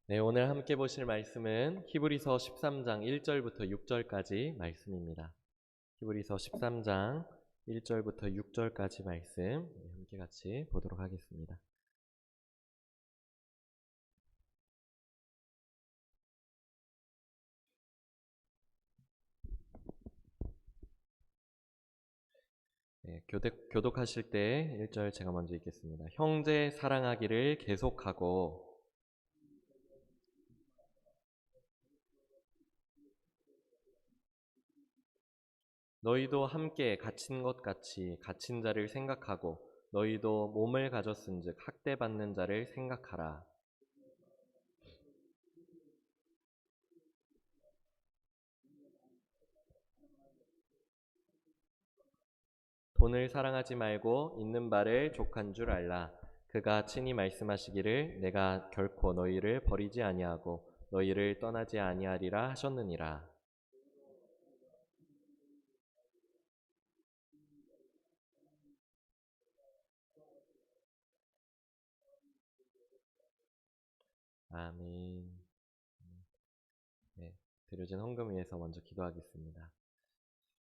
네, 오늘 함께 보실 말씀은 히브리서 13장 1절부터 6절까지 말씀입니다. 히브리서 13장 1절부터 6절까지 말씀 함께 같이 보도록 하겠습니다. 네, 교독하실 때 1절 제가 먼저 읽겠습니다. 형제 사랑하기를 계속하고 너희도 함께 갇힌 것 같이 갇힌 자를 생각하고 너희도 몸을 가졌은즉 학대받는 자를 생각하라. 돈을 사랑하지 말고 있는 바를 족한 줄 알라. 그가 친히 말씀하시기를 내가 결코 너희를 버리지 아니하고 너희를 떠나지 아니하리라 하셨느니라. 아멘. 네, 드려진 헌금 위해서 먼저 기도하겠습니다.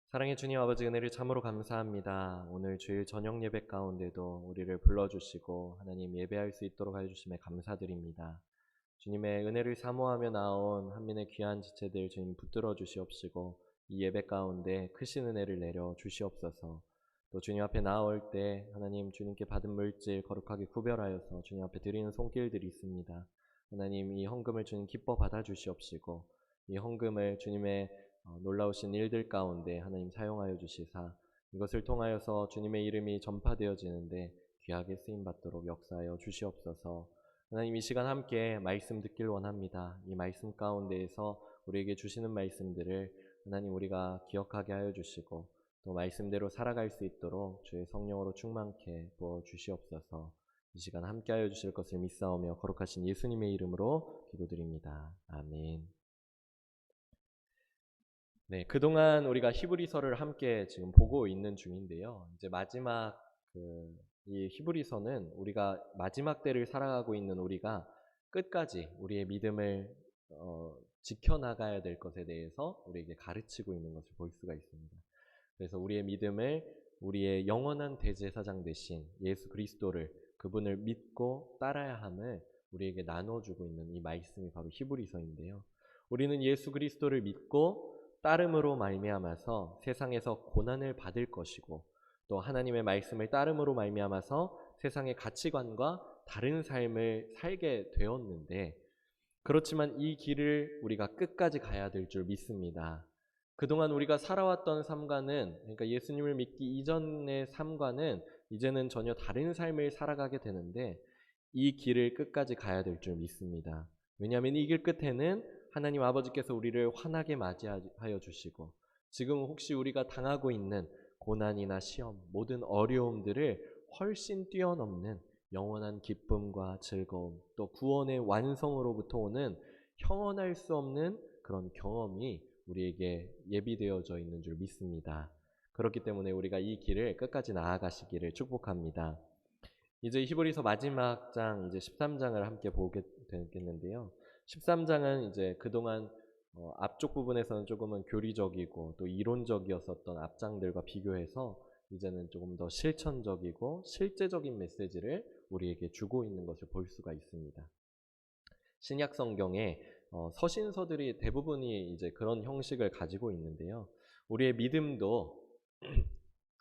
사랑의 주님 아버지 은혜를 참으로 감사합니다. 오늘 주일 저녁 예배 가운데도 우리를 불러주시고 하나님 예배할 수 있도록 해주심에 감사드립니다. 주님의 은혜를 사모하며 나온 한민의 귀한 지체들 주님 붙들어 주시옵시고 이 예배 가운데 크신 은혜를 내려 주시옵소서. 또 주님 앞에 나올 때 하나님 주님께 받은 물질 거룩하게 구별하여서 주님 앞에 드리는 손길들이 있습니다. 하나님 이 헌금을 주님 기뻐 받아 주시옵시고 이 헌금을 주님의 놀라우신 일들 가운데 하나님 사용하여 주시사 이것을 통하여서 주님의 이름이 전파되어지는데 귀하게 쓰임받도록 역사하여 주시옵소서. 하나님 이 시간 함께 말씀 듣길 원합니다. 이 말씀 가운데에서 우리에게 주시는 말씀들을 하나님 우리가 기억하게 하여 주시고 또 말씀대로 살아갈 수 있도록 주의 성령으로 충만케 부어 주시옵소서. 이 시간 함께 하여 주실 것을 믿사오며 거룩하신 예수님의 이름으로 기도드립니다. 아멘. 네, 그동안 우리가 히브리서를 함께 지금 보고 있는 중인데요. 이제 마지막 이 히브리서는 우리가 마지막 때를 살아가고 있는 우리가 끝까지 우리의 믿음을 지켜나가야 될 것에 대해서 우리에게 가르치고 있는 것을 볼 수가 있습니다. 그래서 우리의 믿음을 우리의 영원한 대제사장 되신 예수 그리스도를 그분을 믿고 따라야 함을 우리에게 나눠주고 있는 이 말씀이 바로 히브리서인데요. 우리는 예수 그리스도를 믿고 따름으로 말미암아서 세상에서 고난을 받을 것이고 또 하나님의 말씀을 따름으로 말미암아서 세상의 가치관과 다른 삶을 살게 되었는데 그렇지만 이 길을 우리가 끝까지 가야 될 줄 믿습니다. 그동안 우리가 살아왔던 삶과는 그러니까 예수님을 믿기 이전의 삶과는 이제는 전혀 다른 삶을 살아가게 되는데 이 길을 끝까지 가야 될 줄 믿습니다. 왜냐하면 이 길 끝에는 하나님 아버지께서 우리를 환하게 맞이하여 주시고 지금 혹시 우리가 당하고 있는 고난이나 시험 모든 어려움들을 훨씬 뛰어넘는 영원한 기쁨과 즐거움 또 구원의 완성으로부터 오는 형언할 수 없는 그런 경험이 우리에게 예비되어져 있는 줄 믿습니다. 그렇기 때문에 우리가 이 길을 끝까지 나아가시기를 축복합니다. 이제 히브리서 마지막 장 이제 13장을 함께 보게 되겠는데요. 13장은 이제 그동안 앞쪽 부분에서는 조금은 교리적이고 또 이론적이었었던 앞장들과 비교해서 이제는 조금 더 실천적이고 실제적인 메시지를 우리에게 주고 있는 것을 볼 수가 있습니다. 신약 성경에 서신서들이 대부분이 이제 그런 형식을 가지고 있는데요. 우리의 믿음도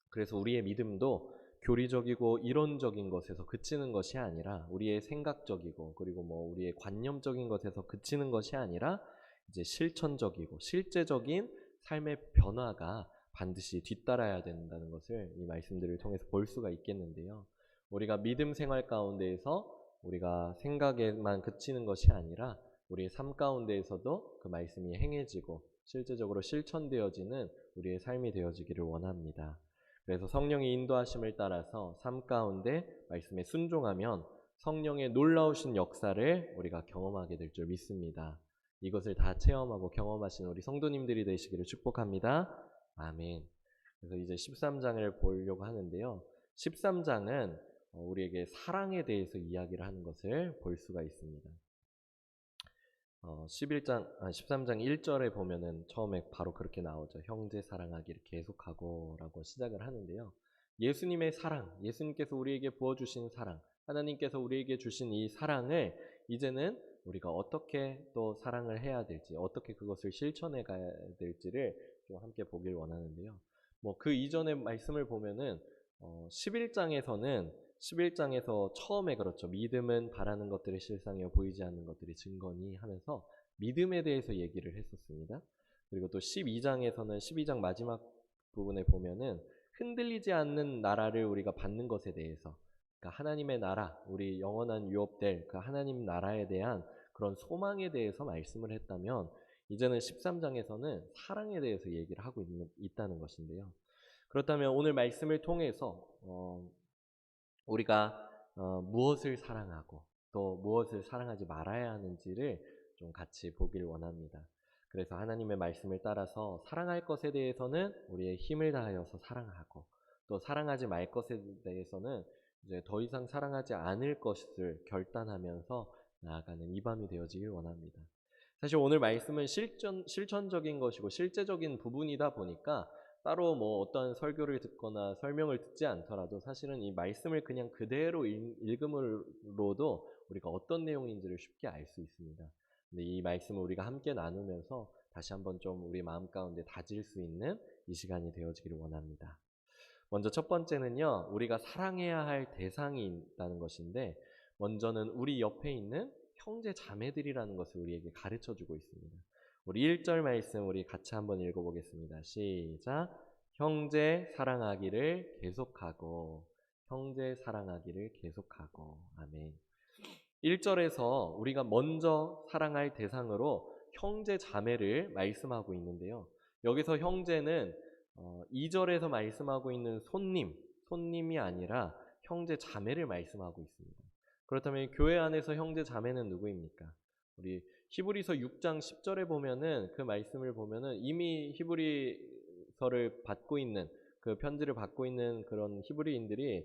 그래서 우리의 믿음도 교리적이고 이론적인 것에서 그치는 것이 아니라 우리의 생각적이고 그리고 뭐 우리의 관념적인 것에서 그치는 것이 아니라 이제 실천적이고 실제적인 삶의 변화가 반드시 뒤따라야 된다는 것을 이 말씀들을 통해서 볼 수가 있겠는데요. 우리가 믿음 생활 가운데에서 우리가 생각에만 그치는 것이 아니라 우리의 삶 가운데에서도 그 말씀이 행해지고 실제적으로 실천되어지는 우리의 삶이 되어지기를 원합니다. 그래서 성령의 인도하심을 따라서 삶 가운데 말씀에 순종하면 성령의 놀라우신 역사를 우리가 경험하게 될 줄 믿습니다. 이것을 다 체험하고 경험하신 우리 성도님들이 되시기를 축복합니다. 아멘. 그래서 이제 13장을 보려고 하는데요. 13장은 우리에게 사랑에 대해서 이야기를 하는 것을 볼 수가 있습니다. 13장 1절에 보면은 처음에 바로 그렇게 나오죠. 형제 사랑하기를 계속하고 라고 시작을 하는데요. 예수님의 사랑, 예수님께서 우리에게 부어주신 사랑, 하나님께서 우리에게 주신 이 사랑을 이제는 우리가 어떻게 또 사랑을 해야 될지, 어떻게 그것을 실천해 가야 될지를 좀 함께 보길 원하는데요. 뭐 그 이전의 말씀을 보면은 11장에서 처음에 그렇죠. 믿음은 바라는 것들의 실상이요 보이지 않는 것들의 증거니 하면서 믿음에 대해서 얘기를 했었습니다. 그리고 또 12장에서는 12장 마지막 부분에 보면은 흔들리지 않는 나라를 우리가 받는 것에 대해서, 그러니까 하나님의 나라, 우리 영원한 유업될 그 하나님 나라에 대한 그런 소망에 대해서 말씀을 했다면, 이제는 13장에서는 사랑에 대해서 얘기를 하고 있다는 것인데요. 그렇다면 오늘 말씀을 통해서 우리가 무엇을 사랑하고 또 무엇을 사랑하지 말아야 하는지를 좀 같이 보길 원합니다. 그래서 하나님의 말씀을 따라서 사랑할 것에 대해서는 우리의 힘을 다하여서 사랑하고, 또 사랑하지 말 것에 대해서는 이제 더 이상 사랑하지 않을 것을 결단하면서 나아가는 이 밤이 되어지길 원합니다. 사실 오늘 말씀은 실천적인 것이고 실제적인 부분이다 보니까 따로 뭐 어떤 설교를 듣거나 설명을 듣지 않더라도 사실은 이 말씀을 그냥 그대로 읽음으로도 우리가 어떤 내용인지를 쉽게 알 수 있습니다. 근데 이 말씀을 우리가 함께 나누면서 다시 한번 좀 우리 마음 가운데 다질 수 있는 이 시간이 되어지기를 원합니다. 먼저 첫 번째는요, 우리가 사랑해야 할 대상이 있다는 것인데, 먼저는 우리 옆에 있는 형제 자매들이라는 것을 우리에게 가르쳐 주고 있습니다. 우리 1절 말씀 우리 같이 한번 읽어보겠습니다. 시작. 형제 사랑하기를 계속하고, 형제 사랑하기를 계속하고. 아멘. 1절에서 우리가 먼저 사랑할 대상으로 형제 자매를 말씀하고 있는데요. 여기서 형제는 2절에서 말씀하고 있는 손님이 아니라 형제 자매를 말씀하고 있습니다. 그렇다면 교회 안에서 형제 자매는 누구입니까? 우리 히브리서 6장 10절에 보면은 그 말씀을 보면은 이미 히브리서를 받고 있는, 그 편지를 받고 있는 그런 히브리인들이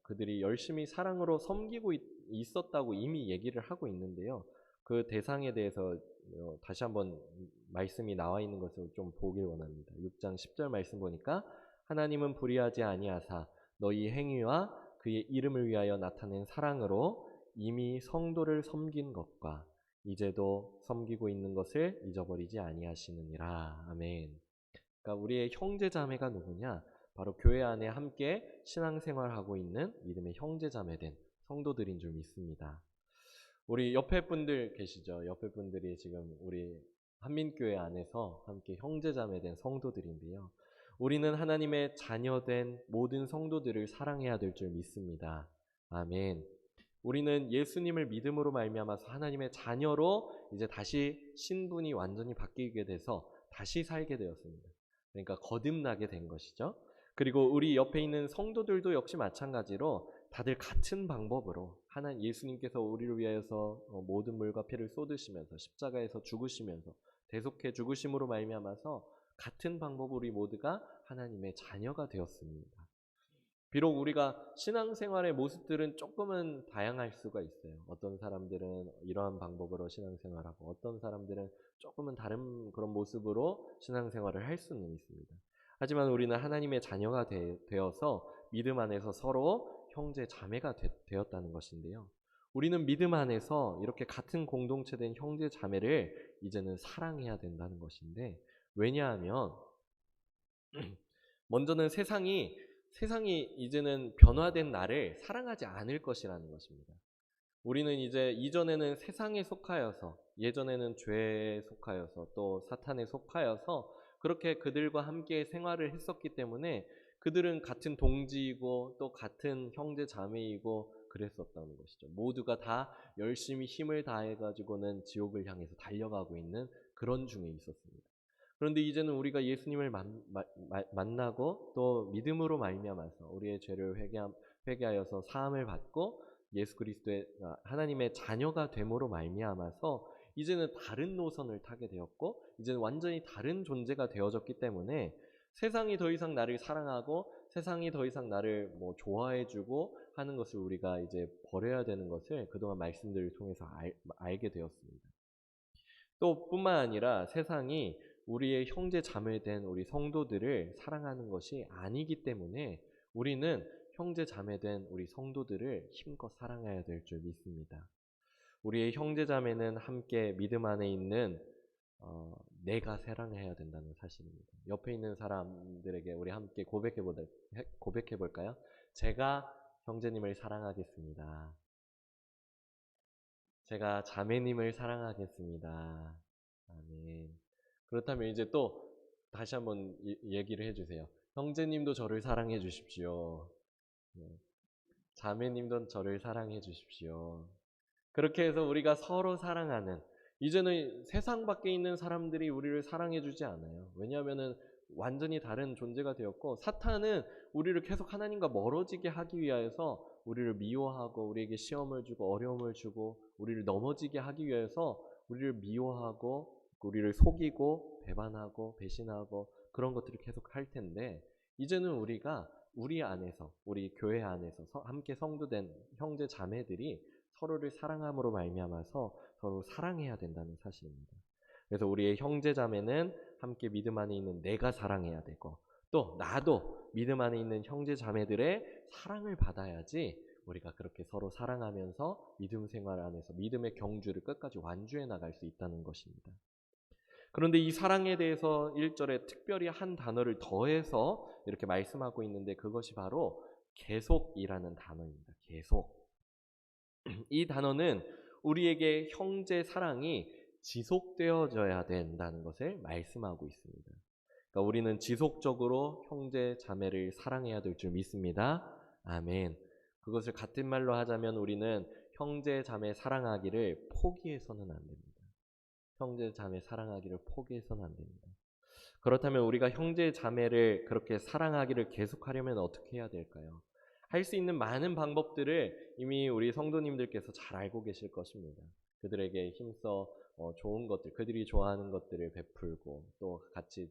그들이 열심히 사랑으로 섬기고 있었다고 이미 얘기를 하고 있는데요. 그 대상에 대해서 다시 한번 말씀이 나와 있는 것을 좀 보길 원합니다. 6장 10절 말씀 보니까 하나님은 불의하지 아니하사 너희 행위와 그의 이름을 위하여 나타낸 사랑으로 이미 성도를 섬긴 것과 이제도 섬기고 있는 것을 잊어버리지 아니하시느니라. 아멘. 그러니까 우리의 형제 자매가 누구냐? 바로 교회 안에 함께 신앙생활하고 있는 믿음의 형제 자매된 성도들인 줄 믿습니다. 우리 옆에 분들 계시죠? 옆에 분들이 지금 우리 한민교회 안에서 함께 형제 자매된 성도들인데요. 우리는 하나님의 자녀된 모든 성도들을 사랑해야 될 줄 믿습니다. 아멘. 우리는 예수님을 믿음으로 말미암아서 하나님의 자녀로 이제 다시 신분이 완전히 바뀌게 돼서 다시 살게 되었습니다. 그러니까 거듭나게 된 것이죠. 그리고 우리 옆에 있는 성도들도 역시 마찬가지로 다들 같은 방법으로 예수님께서 우리를 위하여서 모든 물과 피를 쏟으시면서 십자가에서 죽으시면서 대속해 죽으심으로 말미암아서 같은 방법으로 우리 모두가 하나님의 자녀가 되었습니다. 비록 우리가 신앙생활의 모습들은 조금은 다양할 수가 있어요. 어떤 사람들은 이러한 방법으로 신앙생활하고 어떤 사람들은 조금은 다른 그런 모습으로 신앙생활을 할 수는 있습니다. 하지만 우리는 하나님의 자녀가 되어서 믿음 안에서 서로 형제 자매가 되었다는 것인데요. 우리는 믿음 안에서 이렇게 같은 공동체된 형제 자매를 이제는 사랑해야 된다는 것인데, 왜냐하면 먼저는 세상이 이제는 변화된 나를 사랑하지 않을 것이라는 것입니다. 우리는 이제 이전에는 세상에 속하여서, 예전에는 죄에 속하여서 또 사탄에 속하여서 그렇게 그들과 함께 생활을 했었기 때문에 그들은 같은 동지이고 또 같은 형제 자매이고 그랬었다는 것이죠. 모두가 다 열심히 힘을 다해가지고는 지옥을 향해서 달려가고 있는 그런 중에 있었습니다. 그런데 이제는 우리가 예수님을 만나고 또 믿음으로 말미암아서 우리의 죄를 회개하여서 사함을 받고 예수 그리스도의 하나님의 자녀가 됨으로 말미암아서 이제는 다른 노선을 타게 되었고, 이제는 완전히 다른 존재가 되어졌기 때문에 세상이 더 이상 나를 사랑하고 세상이 더 이상 나를 뭐 좋아해주고 하는 것을 우리가 이제 버려야 되는 것을 그동안 말씀들을 통해서 알게 되었습니다. 또 뿐만 아니라 세상이 우리의 형제 자매된 우리 성도들을 사랑하는 것이 아니기 때문에 우리는 형제 자매된 우리 성도들을 힘껏 사랑해야 될 줄 믿습니다. 우리의 형제 자매는 함께 믿음 안에 있는 내가 사랑해야 된다는 사실입니다. 옆에 있는 사람들에게 우리 함께 고백해 볼까요? 제가 형제님을 사랑하겠습니다. 제가 자매님을 사랑하겠습니다. 아멘. 그렇다면 이제 또 다시 한번 얘기를 해주세요. 형제님도 저를 사랑해 주십시오. 네. 자매님도 저를 사랑해 주십시오. 그렇게 해서 우리가 서로 사랑하는, 이제는 세상 밖에 있는 사람들이 우리를 사랑해 주지 않아요. 왜냐하면은 완전히 다른 존재가 되었고, 사탄은 우리를 계속 하나님과 멀어지게 하기 위해서 우리를 미워하고 우리에게 시험을 주고 어려움을 주고 우리를 넘어지게 하기 위해서 우리를 미워하고 우리를 속이고 배반하고 배신하고 그런 것들을 계속 할 텐데, 이제는 우리가 우리 안에서, 우리 교회 안에서 함께 성도된 형제 자매들이 서로를 사랑함으로 말미암아서 서로 사랑해야 된다는 사실입니다. 그래서 우리의 형제 자매는 함께 믿음 안에 있는 내가 사랑해야 되고, 또 나도 믿음 안에 있는 형제 자매들의 사랑을 받아야지 우리가 그렇게 서로 사랑하면서 믿음 생활 안에서 믿음의 경주를 끝까지 완주해 나갈 수 있다는 것입니다. 그런데 이 사랑에 대해서 1절에 특별히 한 단어를 더해서 이렇게 말씀하고 있는데, 그것이 바로 계속이라는 단어입니다. 계속. 이 단어는 우리에게 형제 사랑이 지속되어져야 된다는 것을 말씀하고 있습니다. 그러니까 우리는 지속적으로 형제 자매를 사랑해야 될 줄 믿습니다. 아멘. 그것을 같은 말로 하자면 우리는 형제 자매 사랑하기를 포기해서는 안 됩니다. 형제 자매 사랑하기를 포기해서는 안 됩니다. 그렇다면 우리가 형제 자매를 그렇게 사랑하기를 계속하려면 어떻게 해야 될까요? 할 수 있는 많은 방법들을 이미 우리 성도님들께서 잘 알고 계실 것입니다. 그들에게 힘써 좋은 것들, 그들이 좋아하는 것들을 베풀고, 또 같이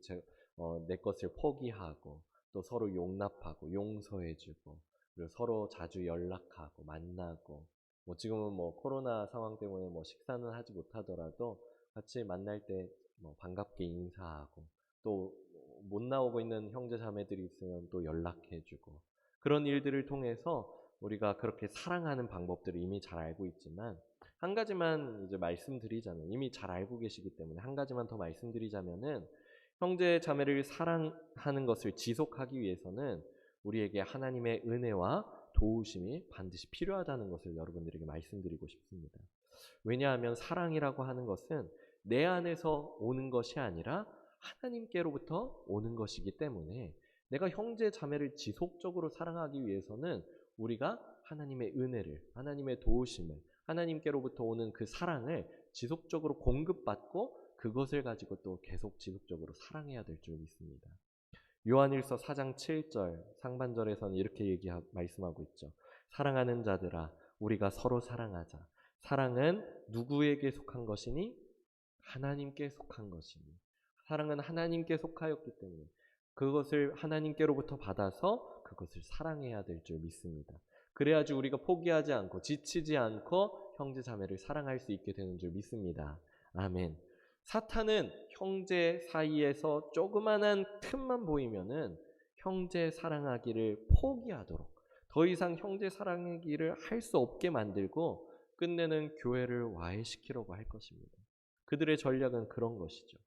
내 것을 포기하고, 또 서로 용납하고 용서해주고, 그리고 서로 자주 연락하고 만나고, 뭐 지금은 뭐 코로나 상황 때문에 뭐 식사는 하지 못하더라도 같이 만날 때 뭐 반갑게 인사하고, 또 못 나오고 있는 형제 자매들이 있으면 또 연락해주고, 그런 일들을 통해서 우리가 그렇게 사랑하는 방법들을 이미 잘 알고 있지만, 한 가지만 이제 말씀드리자면, 이미 잘 알고 계시기 때문에 한 가지만 더 말씀드리자면은, 형제 자매를 사랑하는 것을 지속하기 위해서는 우리에게 하나님의 은혜와 도우심이 반드시 필요하다는 것을 여러분들에게 말씀드리고 싶습니다. 왜냐하면 사랑이라고 하는 것은 내 안에서 오는 것이 아니라 하나님께로부터 오는 것이기 때문에, 내가 형제 자매를 지속적으로 사랑하기 위해서는 우리가 하나님의 은혜를, 하나님의 도우심을, 하나님께로부터 오는 그 사랑을 지속적으로 공급받고 그것을 가지고 또 계속 지속적으로 사랑해야 될 줄 믿습니다. 요한일서 4장 7절 상반절에서는 이렇게 말씀하고 있죠. 사랑하는 자들아, 우리가 서로 사랑하자. 사랑은 누구에게 속한 것이니? 하나님께 속한 것이니. 사랑은 하나님께 속하였기 때문에 그것을 하나님께로부터 받아서 그것을 사랑해야 될 줄 믿습니다. 그래야지 우리가 포기하지 않고 지치지 않고 형제 자매를 사랑할 수 있게 되는 줄 믿습니다. 아멘. 사탄은 형제 사이에서 조그만한 틈만 보이면은 형제 사랑하기를 포기하도록, 더 이상 형제 사랑하기를 할 수 없게 만들고 끝내는 교회를 와해시키려고 할 것입니다. 그들의 전략은 그런 것이죠.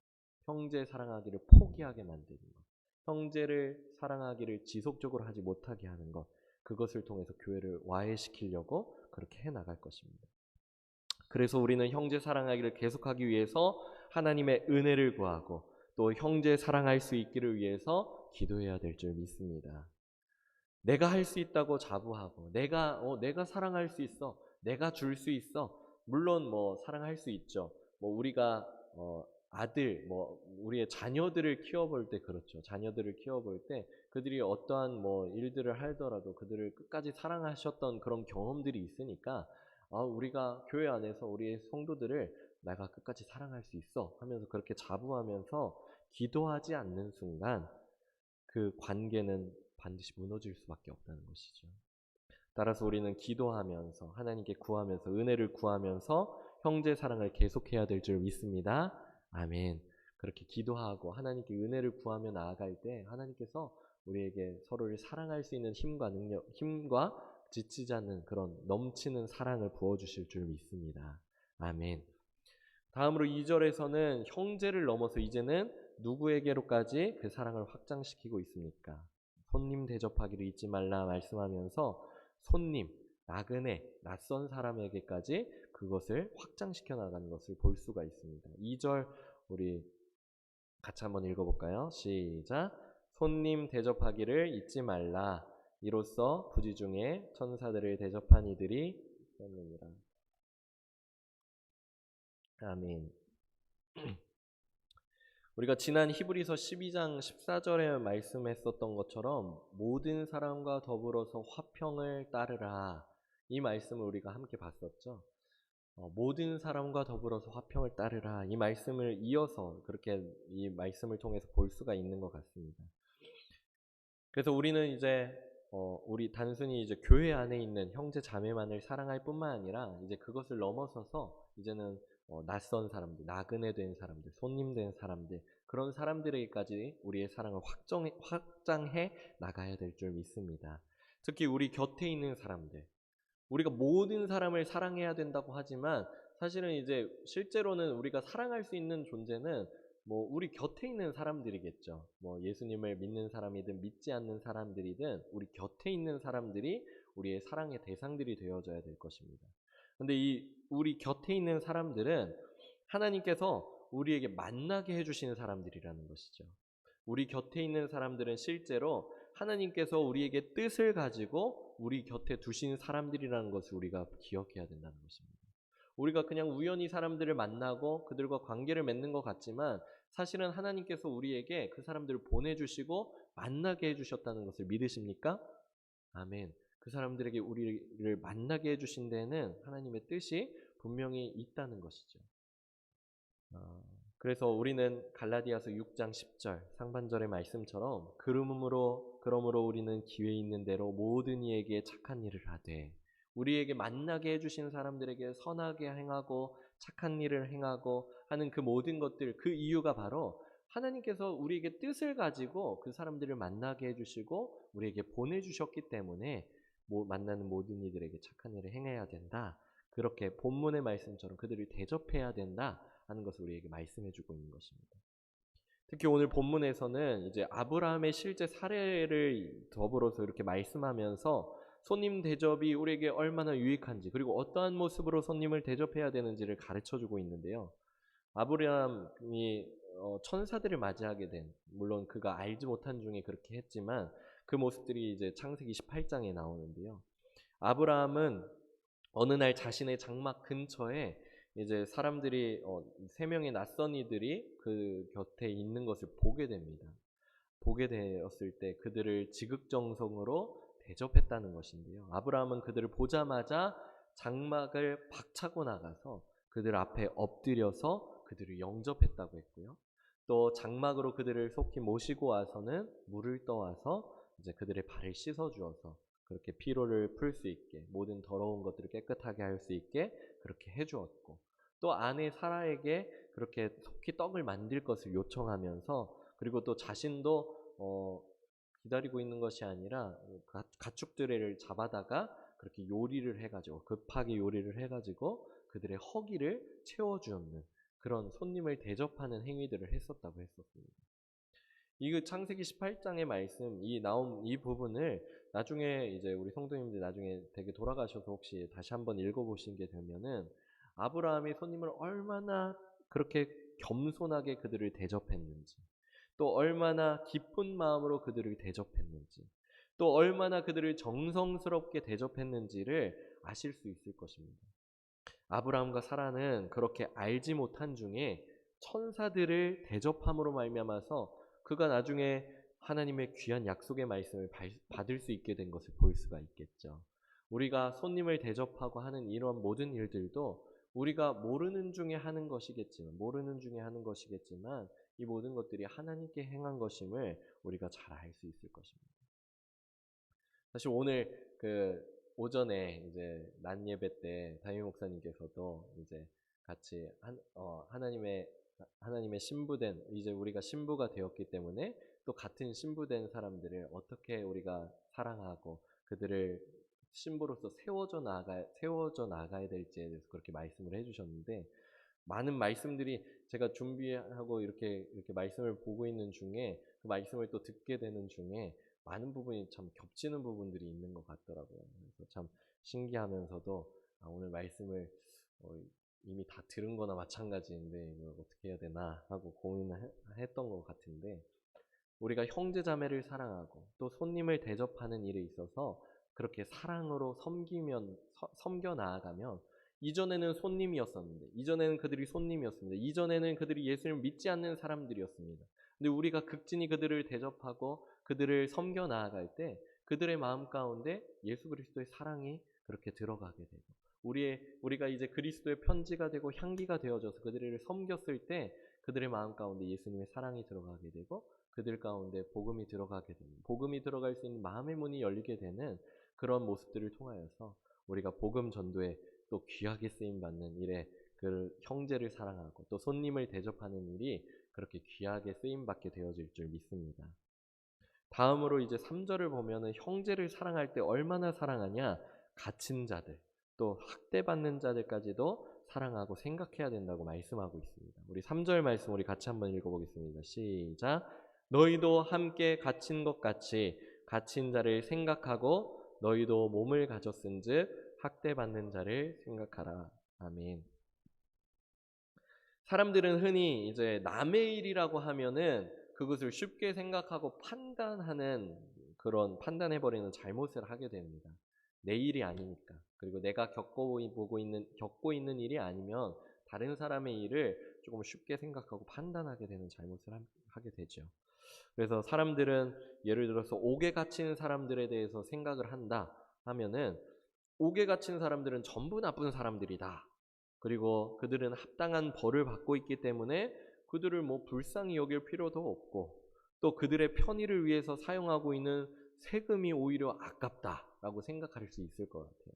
형제 사랑하기를 포기하게 만드는 것, 형제를 사랑하기를 지속적으로 하지 못하게 하는 것, 그것을 통해서 교회를 와해시키려고 그렇게 해나갈 것입니다. 그래서 우리는 형제 사랑하기를 계속하기 위해서 하나님의 은혜를 구하고, 또 형제 사랑할 수 있기를 위해서 기도해야 될 줄 믿습니다. 내가 할 수 있다고 자부하고, 내가 사랑할 수 있어, 내가 줄 수 있어. 물론 뭐 사랑할 수 있죠. 뭐 우리가 아들, 뭐 우리의 자녀들을 키워볼 때 그렇죠. 자녀들을 키워볼 때 그들이 어떠한 뭐 일들을 하더라도 그들을 끝까지 사랑하셨던 그런 경험들이 있으니까, 우리가 교회 안에서 우리의 성도들을 내가 끝까지 사랑할 수 있어 하면서 그렇게 자부하면서 기도하지 않는 순간 그 관계는 반드시 무너질 수밖에 없다는 것이죠. 따라서 우리는 기도하면서 하나님께 구하면서 은혜를 구하면서 형제 사랑을 계속해야 될 줄 믿습니다. 아멘. 그렇게 기도하고 하나님께 은혜를 구하며 나아갈 때 하나님께서 우리에게 서로를 사랑할 수 있는 힘과 지치지 않는 그런 넘치는 사랑을 부어주실 줄 믿습니다. 아멘. 다음으로 2절에서는 형제를 넘어서 이제는 누구에게로까지 그 사랑을 확장시키고 있습니까? 손님 대접하기를 잊지 말라 말씀하면서 손님, 나그네, 낯선 사람에게까지 그것을 확장시켜 나가는 것을 볼 수가 있습니다. 2절 우리 같이 한번 읽어볼까요? 시작. 손님 대접하기를 잊지 말라. 이로써 부지 중에 천사들을 대접한 이들이 있었느니라. 아멘. 우리가 지난 히브리서 12장 14절에 말씀했었던 것처럼 모든 사람과 더불어서 화평을 따르라. 이 말씀을 우리가 함께 봤었죠. 모든 사람과 더불어서 화평을 따르라. 이 말씀을 이어서 그렇게 이 말씀을 통해서 볼 수가 있는 것 같습니다. 그래서 우리는 이제 우리 단순히 이제 교회 안에 있는 형제 자매만을 사랑할 뿐만 아니라 이제 그것을 넘어서서 이제는 낯선 사람들, 나그네 된 사람들, 손님 된 사람들, 그런 사람들에게까지 우리의 사랑을 확장해 나가야 될 줄 믿습니다. 특히 우리 곁에 있는 사람들, 우리가 모든 사람을 사랑해야 된다고 하지만 사실은 이제 실제로는 우리가 사랑할 수 있는 존재는 뭐 우리 곁에 있는 사람들이겠죠. 뭐 예수님을 믿는 사람이든 믿지 않는 사람들이든 우리 곁에 있는 사람들이 우리의 사랑의 대상들이 되어져야 될 것입니다. 근데 이 우리 곁에 있는 사람들은 하나님께서 우리에게 만나게 해주시는 사람들이라는 것이죠. 우리 곁에 있는 사람들은 실제로 하나님께서 우리에게 뜻을 가지고 우리 곁에 두신 사람들이라는 것을 우리가 기억해야 된다는 것입니다. 우리가 그냥 우연히 사람들을 만나고 그들과 관계를 맺는 것 같지만 사실은 하나님께서 우리에게 그 사람들을 보내주시고 만나게 해주셨다는 것을 믿으십니까? 아멘. 그 사람들에게 우리를 만나게 해주신 데에는 하나님의 뜻이 분명히 있다는 것이죠. 그래서 우리는 갈라디아서 6장 10절 상반절의 말씀처럼 그러므로 우리는 기회 있는 대로 모든 이에게 착한 일을 하되 우리에게 만나게 해주신 사람들에게 선하게 행하고 착한 일을 행하고 하는 그 모든 것들, 그 이유가 바로 하나님께서 우리에게 뜻을 가지고 그 사람들을 만나게 해주시고 우리에게 보내주셨기 때문에 만나는 모든 이들에게 착한 일을 행해야 된다. 그렇게 본문의 말씀처럼 그들을 대접해야 된다 하는 것을 우리에게 말씀해주고 있는 것입니다. 특히 오늘 본문에서는 이제 아브라함의 실제 사례를 더불어서 이렇게 말씀하면서 손님 대접이 우리에게 얼마나 유익한지 그리고 어떠한 모습으로 손님을 대접해야 되는지를 가르쳐주고 있는데요. 아브라함이 천사들을 맞이하게 된, 물론 그가 알지 못한 중에 그렇게 했지만 그 모습들이 이제 창세기 18장에 나오는데요. 아브라함은 어느 날 자신의 장막 근처에 이제 사람들이 3명의 낯선 이들이 그 곁에 있는 것을 보게 됩니다. 보게 되었을 때 그들을 지극정성으로 대접했다는 것인데요. 아브라함은 그들을 보자마자 장막을 박차고 나가서 그들 앞에 엎드려서 그들을 영접했다고 했고요. 또 장막으로 그들을 속히 모시고 와서는 물을 떠와서 이제 그들의 발을 씻어 주어서 그렇게 피로를 풀 수 있게 모든 더러운 것들을 깨끗하게 할 수 있게 그렇게 해주었고 또 아내 사라에게 그렇게 속히 떡을 만들 것을 요청하면서 그리고 또 자신도 기다리고 있는 것이 아니라 가축들을 잡아다가 그렇게 요리를 해가지고 급하게 요리를 해가지고 그들의 허기를 채워주는 그런 손님을 대접하는 행위들을 했었다고 했었습니다. 이 창세기 18장의 말씀, 나온 이 부분을 나중에 이제 우리 성도님들 나중에 댁에 돌아가셔서 혹시 다시 한번 읽어보시게 되면은 아브라함이 손님을 얼마나 그렇게 겸손하게 그들을 대접했는지, 또 얼마나 기쁜 마음으로 그들을 대접했는지, 또 얼마나 그들을 정성스럽게 대접했는지를 아실 수 있을 것입니다. 아브라함과 사라는 그렇게 알지 못한 중에 천사들을 대접함으로 말미암아서 그가 나중에 하나님의 귀한 약속의 말씀을 받을 수 있게 된 것을 볼 수가 있겠죠. 우리가 손님을 대접하고 하는 이런 모든 일들도 우리가 모르는 중에 하는 것이겠지만 이 모든 것들이 하나님께 행한 것임을 우리가 잘 알 수 있을 것입니다. 사실 오늘 오전에 이제 낮 예배 때 담임 목사님께서도 이제 같이 하나님의 신부된, 이제 우리가 신부가 되었기 때문에 또 같은 신부된 사람들을 어떻게 우리가 사랑하고 그들을 신부로서 세워져 나가야 될지에 대해서 그렇게 말씀을 해주셨는데, 많은 말씀들이 제가 준비하고 이렇게 말씀을 보고 있는 중에 그 말씀을 또 듣게 되는 중에 많은 부분이 참 겹치는 부분들이 있는 것 같더라고요. 그래서 참 신기하면서도 오늘 말씀을 이미 다 들은 거나 마찬가지인데 이걸 어떻게 해야 되나 하고 고민을 했던 것 같은데, 우리가 형제 자매를 사랑하고 또 손님을 대접하는 일에 있어서 그렇게 사랑으로 섬겨 나아가면, 이전에는 그들이 손님이었습니다. 이전에는 그들이 예수님을 믿지 않는 사람들이었습니다. 근데 우리가 극진히 그들을 대접하고 그들을 섬겨 나아갈 때 그들의 마음 가운데 예수 그리스도의 사랑이 그렇게 들어가게 되고, 우리가 이제 그리스도의 편지가 되고 향기가 되어져서 그들을 섬겼을 때 그들의 마음 가운데 예수님의 사랑이 들어가게 되고, 그들 가운데 복음이 들어가게 됩니다. 복음이 들어갈 수 있는 마음의 문이 열리게 되는 그런 모습들을 통하여서 우리가 복음 전도에 또 귀하게 쓰임 받는 일에 그 형제를 사랑하고 또 손님을 대접하는 일이 그렇게 귀하게 쓰임 받게 되어질 줄 믿습니다. 다음으로 이제 3절을 보면은 형제를 사랑할 때 얼마나 사랑하냐, 갇힌 자들 또 학대받는 자들까지도 사랑하고 생각해야 된다고 말씀하고 있습니다. 우리 3절 말씀 우리 같이 한번 읽어보겠습니다. 시작. 너희도 함께 갇힌 것 같이 갇힌 자를 생각하고 너희도 몸을 가졌은즉 학대받는 자를 생각하라. 아멘. 사람들은 흔히 이제 남의 일이라고 하면은 그것을 쉽게 생각하고 판단해버리는 잘못을 하게 됩니다. 내 일이 아니니까. 그리고 내가 겪고 있는 일이 아니면 다른 사람의 일을 조금 쉽게 생각하고 판단하게 되는 잘못을 하게 되죠. 그래서 사람들은 예를 들어서 옥에 갇힌 사람들에 대해서 생각을 한다 하면은, 옥에 갇힌 사람들은 전부 나쁜 사람들이다. 그리고 그들은 합당한 벌을 받고 있기 때문에 그들을 불쌍히 여길 필요도 없고, 또 그들의 편의를 위해서 사용하고 있는 세금이 오히려 아깝다라고 생각할 수 있을 것 같아요.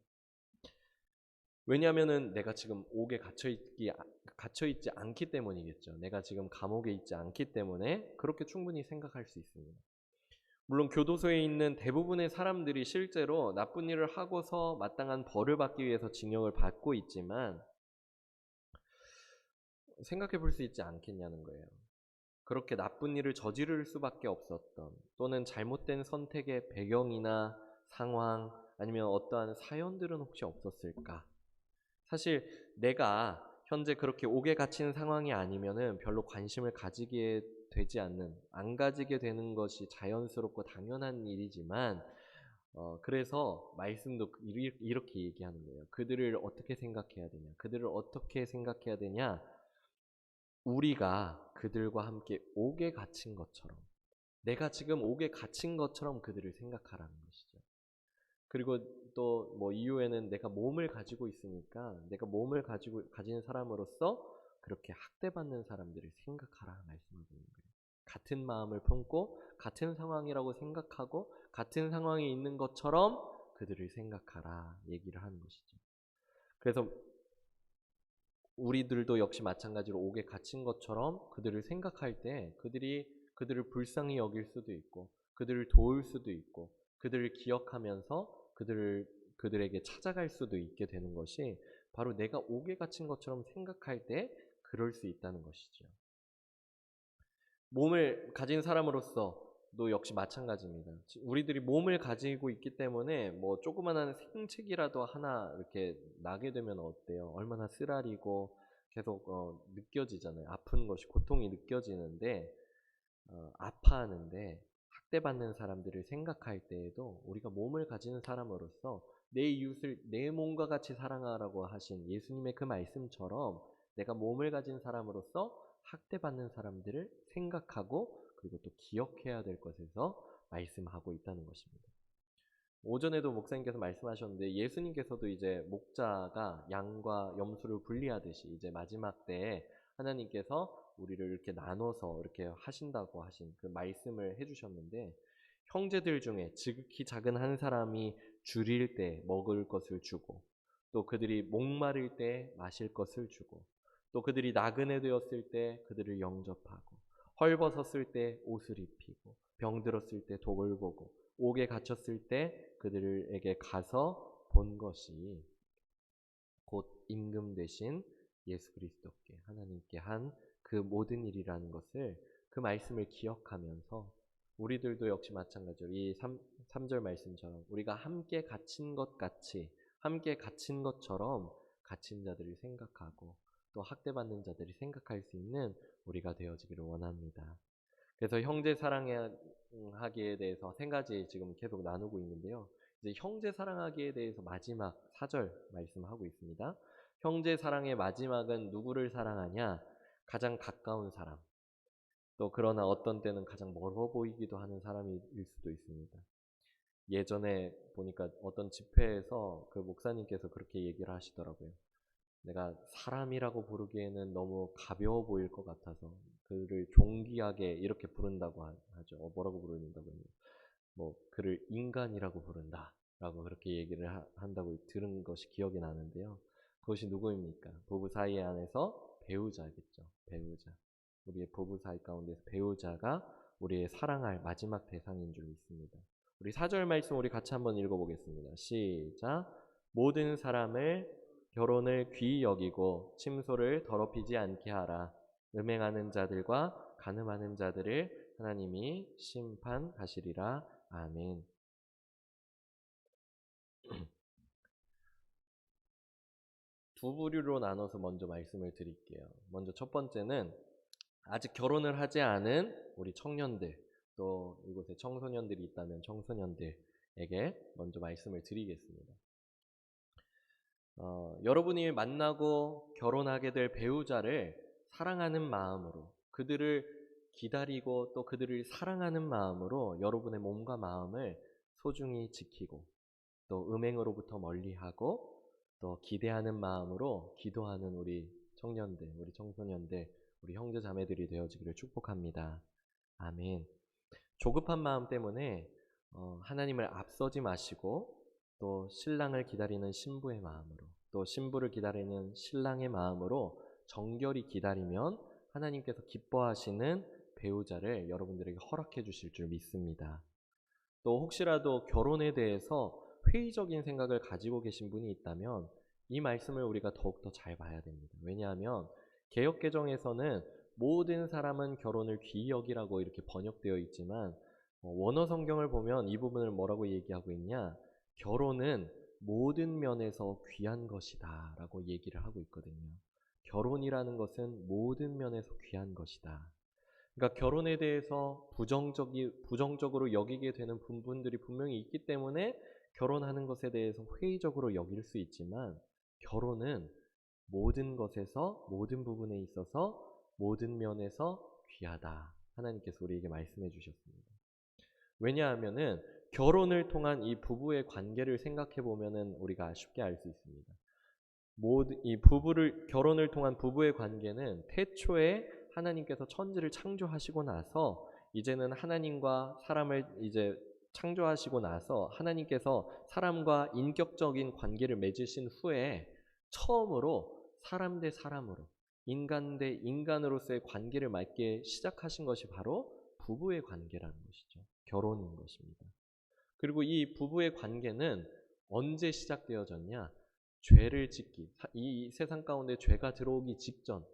왜냐하면은 내가 지금 옥에 갇혀있지 않기 때문이겠죠. 내가 지금 감옥에 있지 않기 때문에 그렇게 충분히 생각할 수 있습니다. 물론 교도소에 있는 대부분의 사람들이 실제로 나쁜 일을 하고서 마땅한 벌을 받기 위해서 징역을 받고 있지만, 생각해 볼 수 있지 않겠냐는 거예요. 그렇게 나쁜 일을 저지를 수밖에 없었던, 또는 잘못된 선택의 배경이나 상황, 아니면 어떠한 사연들은 혹시 없었을까? 사실 내가 현재 그렇게 옥에 갇힌 상황이 아니면은 별로 관심을 안 가지게 되는 것이 자연스럽고 당연한 일이지만, 그래서 말씀도 이렇게 얘기하는 거예요. 그들을 어떻게 생각해야 되냐? 우리가 그들과 함께 옥에 갇힌 것처럼, 내가 지금 옥에 갇힌 것처럼 그들을 생각하라는 것이죠. 그리고 또 이후에는 내가 몸을 가지고 있으니까 내가 몸을 가진 사람으로서 그렇게 학대받는 사람들을 생각하라 말씀하고 있는 거예요. 같은 마음을 품고 같은 상황이라고 생각하고 같은 상황에 있는 것처럼 그들을 생각하라 얘기를 하는 것이죠. 그래서 우리들도 역시 마찬가지로 옥에 갇힌 것처럼 그들을 생각할 때 그들을 불쌍히 여길 수도 있고 그들을 도울 수도 있고 그들을 기억하면서 그들에게 찾아갈 수도 있게 되는 것이 바로 내가 옥에 갇힌 것처럼 생각할 때 그럴 수 있다는 것이죠. 몸을 가진 사람으로서도 역시 마찬가지입니다. 우리들이 몸을 가지고 있기 때문에 조그만한 생책이라도 하나 이렇게 나게 되면 어때요? 얼마나 쓰라리고 계속 느껴지잖아요. 아픈 것이, 고통이 느껴지는데, 아파하는데 학대받는 사람들을 생각할 때에도 우리가 몸을 가지는 사람으로서 내 이웃을 내 몸과 같이 사랑하라고 하신 예수님의 그 말씀처럼 내가 몸을 가진 사람으로서 학대받는 사람들을 생각하고 그리고 또 기억해야 될 것에서 말씀하고 있다는 것입니다. 오전에도 목사님께서 말씀하셨는데, 예수님께서도 이제 목자가 양과 염소를 분리하듯이 이제 마지막 때에 하나님께서 우리를 이렇게 나눠서 이렇게 하신다고 하신 그 말씀을 해주셨는데, 형제들 중에 지극히 작은 한 사람이 줄일 때 먹을 것을 주고, 또 그들이 목마를 때 마실 것을 주고, 또 그들이 나그네 되었을 때 그들을 영접하고, 헐벗었을 때 옷을 입히고, 병들었을 때 독을 보고, 옥에 갇혔을 때 그들에게 가서 본 것이 곧 임금 되신 예수 그리스도께, 하나님께 한 그 모든 일이라는 것을, 그 말씀을 기억하면서 우리들도 역시 마찬가지로 이 3절 말씀처럼 우리가 함께 갇힌 것 같이, 함께 갇힌 것처럼 갇힌 자들을 생각하고 또 학대받는 자들이 생각할 수 있는 우리가 되어지기를 원합니다. 그래서 형제 사랑하기에 대해서 세 가지 지금 계속 나누고 있는데요. 이제 형제 사랑하기에 대해서 마지막 4절 말씀하고 있습니다. 형제 사랑의 마지막은 누구를 사랑하냐? 가장 가까운 사람. 또 그러나 어떤 때는 가장 멀어 보이기도 하는 사람일 수도 있습니다. 예전에 보니까 어떤 집회에서 그 목사님께서 그렇게 얘기를 하시더라고요. 내가 사람이라고 부르기에는 너무 가벼워 보일 것 같아서 그를 존귀하게 이렇게 부른다고 하죠. 뭐라고 부른다고 했냐? 뭐 그를 인간이라고 부른다라고 그렇게 얘기를 한다고 들은 것이 기억이 나는데요. 그것이 누구입니까? 부부 사이 안에서 배우자겠죠. 배우자. 우리의 부부 사이 가운데서 배우자가 우리의 사랑할 마지막 대상인 줄 믿습니다. 우리 4절 말씀 우리 같이 한번 읽어보겠습니다. 시작. 모든 사람을 결혼을 귀히 여기고 침소를 더럽히지 않게 하라. 음행하는 자들과 간음하는 자들을 하나님이 심판하시리라. 아멘. 두 부류로 나눠서 먼저 말씀을 드릴게요. 먼저 첫 번째는 아직 결혼을 하지 않은 우리 청년들, 또 이곳에 청소년들이 있다면 청소년들에게 먼저 말씀을 드리겠습니다. 여러분이 만나고 결혼하게 될 배우자를 사랑하는 마음으로, 그들을 기다리고 또 그들을 사랑하는 마음으로 여러분의 몸과 마음을 소중히 지키고 또 음행으로부터 멀리하고 또 기대하는 마음으로 기도하는 우리 청년들, 우리 청소년들, 우리 형제 자매들이 되어지기를 축복합니다. 아멘. 조급한 마음 때문에 하나님을 앞서지 마시고 또 신랑을 기다리는 신부의 마음으로, 또 신부를 기다리는 신랑의 마음으로 정결히 기다리면 하나님께서 기뻐하시는 배우자를 여러분들에게 허락해 주실 줄 믿습니다. 또 혹시라도 결혼에 대해서 회의적인 생각을 가지고 계신 분이 있다면 이 말씀을 우리가 더욱더 잘 봐야 됩니다. 왜냐하면 개역개정에서는 모든 사람은 결혼을 귀히 여기라고 이렇게 번역되어 있지만 원어 성경을 보면 이 부분을 뭐라고 얘기하고 있냐? 결혼은 모든 면에서 귀한 것이다 라고 얘기를 하고 있거든요. 결혼이라는 것은 모든 면에서 귀한 것이다. 그러니까 결혼에 대해서 부정적으로 여기게 되는 부분들이 분명히 있기 때문에 결혼하는 것에 대해서 회의적으로 여길 수 있지만, 결혼은 모든 것에서, 모든 부분에 있어서, 모든 면에서 귀하다. 하나님께서 우리에게 말씀해 주셨습니다. 왜냐하면은 결혼을 통한 이 부부의 관계를 생각해 보면은 우리가 쉽게 알 수 있습니다. 이 결혼을 통한 부부의 관계는 태초에 하나님께서 천지를 창조하시고 나서, 이제는 하나님과 사람을 이제 창조하시고 나서 하나님께서 사람과 인격적인 관계를 맺으신 후에 처음으로 사람 대 사람으로, 인간 대 인간으로서의 관계를 맺기 시작하신 것이 바로 부부의 관계라는 것이죠. 결혼인 것입니다. 그리고 이 부부의 관계는 언제 시작되어졌냐? 죄를 짓기, 이 세상 가운데 죄가 들어오기 직전,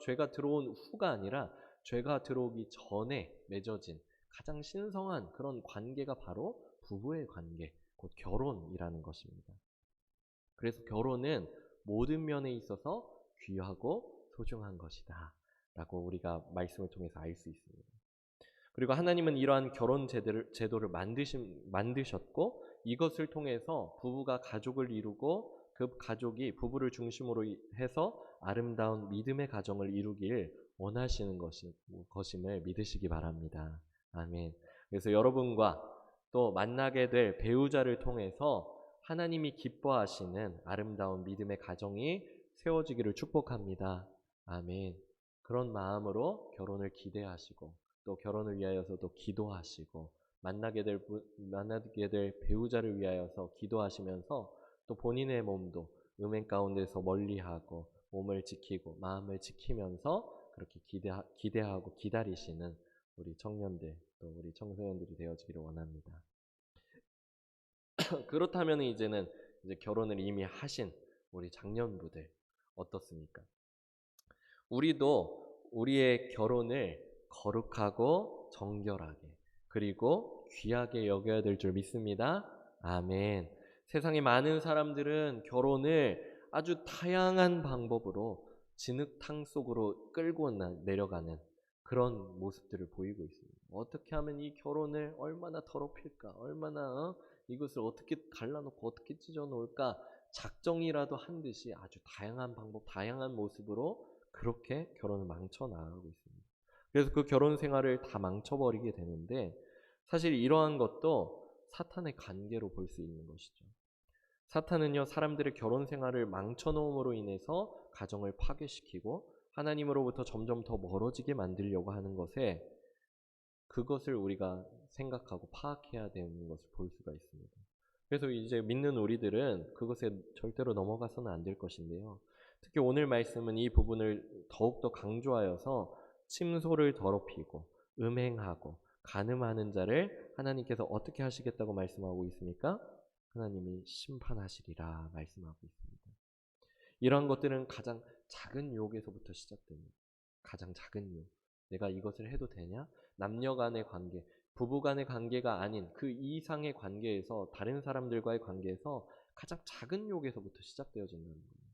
죄가 들어온 후가 아니라 죄가 들어오기 전에 맺어진 가장 신성한 그런 관계가 바로 부부의 관계, 곧 결혼이라는 것입니다. 그래서 결혼은 모든 면에 있어서 귀하고 소중한 것이다 라고 우리가 말씀을 통해서 알 수 있습니다. 그리고 하나님은 이러한 결혼 제도를 만드셨고, 이것을 통해서 부부가 가족을 이루고 그 가족이 부부를 중심으로 해서 아름다운 믿음의 가정을 이루길 원하시는 것임을 믿으시기 바랍니다. 아멘. 그래서 여러분과 또 만나게 될 배우자를 통해서 하나님이 기뻐하시는 아름다운 믿음의 가정이 세워지기를 축복합니다. 아멘. 그런 마음으로 결혼을 기대하시고 또 결혼을 위하여서도 기도하시고 만나게 될 배우자를 위하여서 기도하시면서 또 본인의 몸도 음행 가운데서 멀리하고 몸을 지키고 마음을 지키면서 그렇게 기대하고 기다리시는 우리 청년들 또 우리 청소년들이 되어지기를 원합니다. 그렇다면 이제는 이제 결혼을 이미 하신 우리 장년부들 어떻습니까? 우리도 우리의 결혼을 거룩하고 정결하게 그리고 귀하게 여겨야 될 줄 믿습니다. 아멘. 세상의 많은 사람들은 결혼을 아주 다양한 방법으로 진흙탕 속으로 끌고 내려가는 그런 모습들을 보이고 있습니다. 어떻게 하면 이 결혼을 얼마나 더럽힐까? 얼마나 이것을 어떻게 갈라놓고 어떻게 찢어놓을까? 작정이라도 한 듯이 아주 다양한 방법, 다양한 모습으로 그렇게 결혼을 망쳐 나가고 있습니다. 그래서 그 결혼 생활을 다 망쳐버리게 되는데 사실 이러한 것도 사탄의 관계로 볼 수 있는 것이죠. 사탄은요, 사람들의 결혼 생활을 망쳐놓음으로 인해서 가정을 파괴시키고 하나님으로부터 점점 더 멀어지게 만들려고 하는 것에 그것을 우리가 생각하고 파악해야 되는 것을 볼 수가 있습니다. 그래서 이제 믿는 우리들은 그것에 절대로 넘어가서는 안 될 것인데요. 특히 오늘 말씀은 이 부분을 더욱더 강조하여서 침소를 더럽히고 음행하고 간음하는 자를 하나님께서 어떻게 하시겠다고 말씀하고 있습니까? 하나님이 심판하시리라 말씀하고 있습니다. 이러한 것들은 가장 작은 유혹에서부터 시작됩니다. 가장 작은 유혹. 내가 이것을 해도 되냐? 남녀 간의 관계, 부부 간의 관계가 아닌 그 이상의 관계에서 다른 사람들과의 관계에서 가장 작은 유혹에서부터 시작되어진다는 거예요.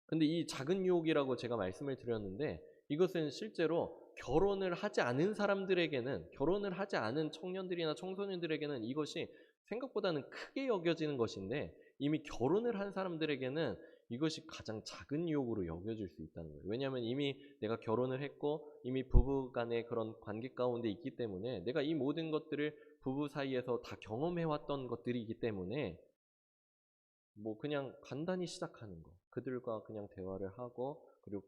근데 이 작은 유혹이라고 제가 말씀을 드렸는데 이것은 실제로 결혼을 하지 않은 사람들에게는 결혼을 하지 않은 청년들이나 청소년들에게는 이것이 생각보다는 크게 여겨지는 것인데 이미 결혼을 한 사람들에게는 이것이 가장 작은 유혹으로 여겨질 수 있다는 거예요. 왜냐하면 이미 내가 결혼을 했고 이미 부부 간의 그런 관계 가운데 있기 때문에 내가 이 모든 것들을 부부 사이에서 다 경험해왔던 것들이기 때문에 뭐 그냥 간단히 시작하는 거 그들과 그냥 대화를 하고 그리고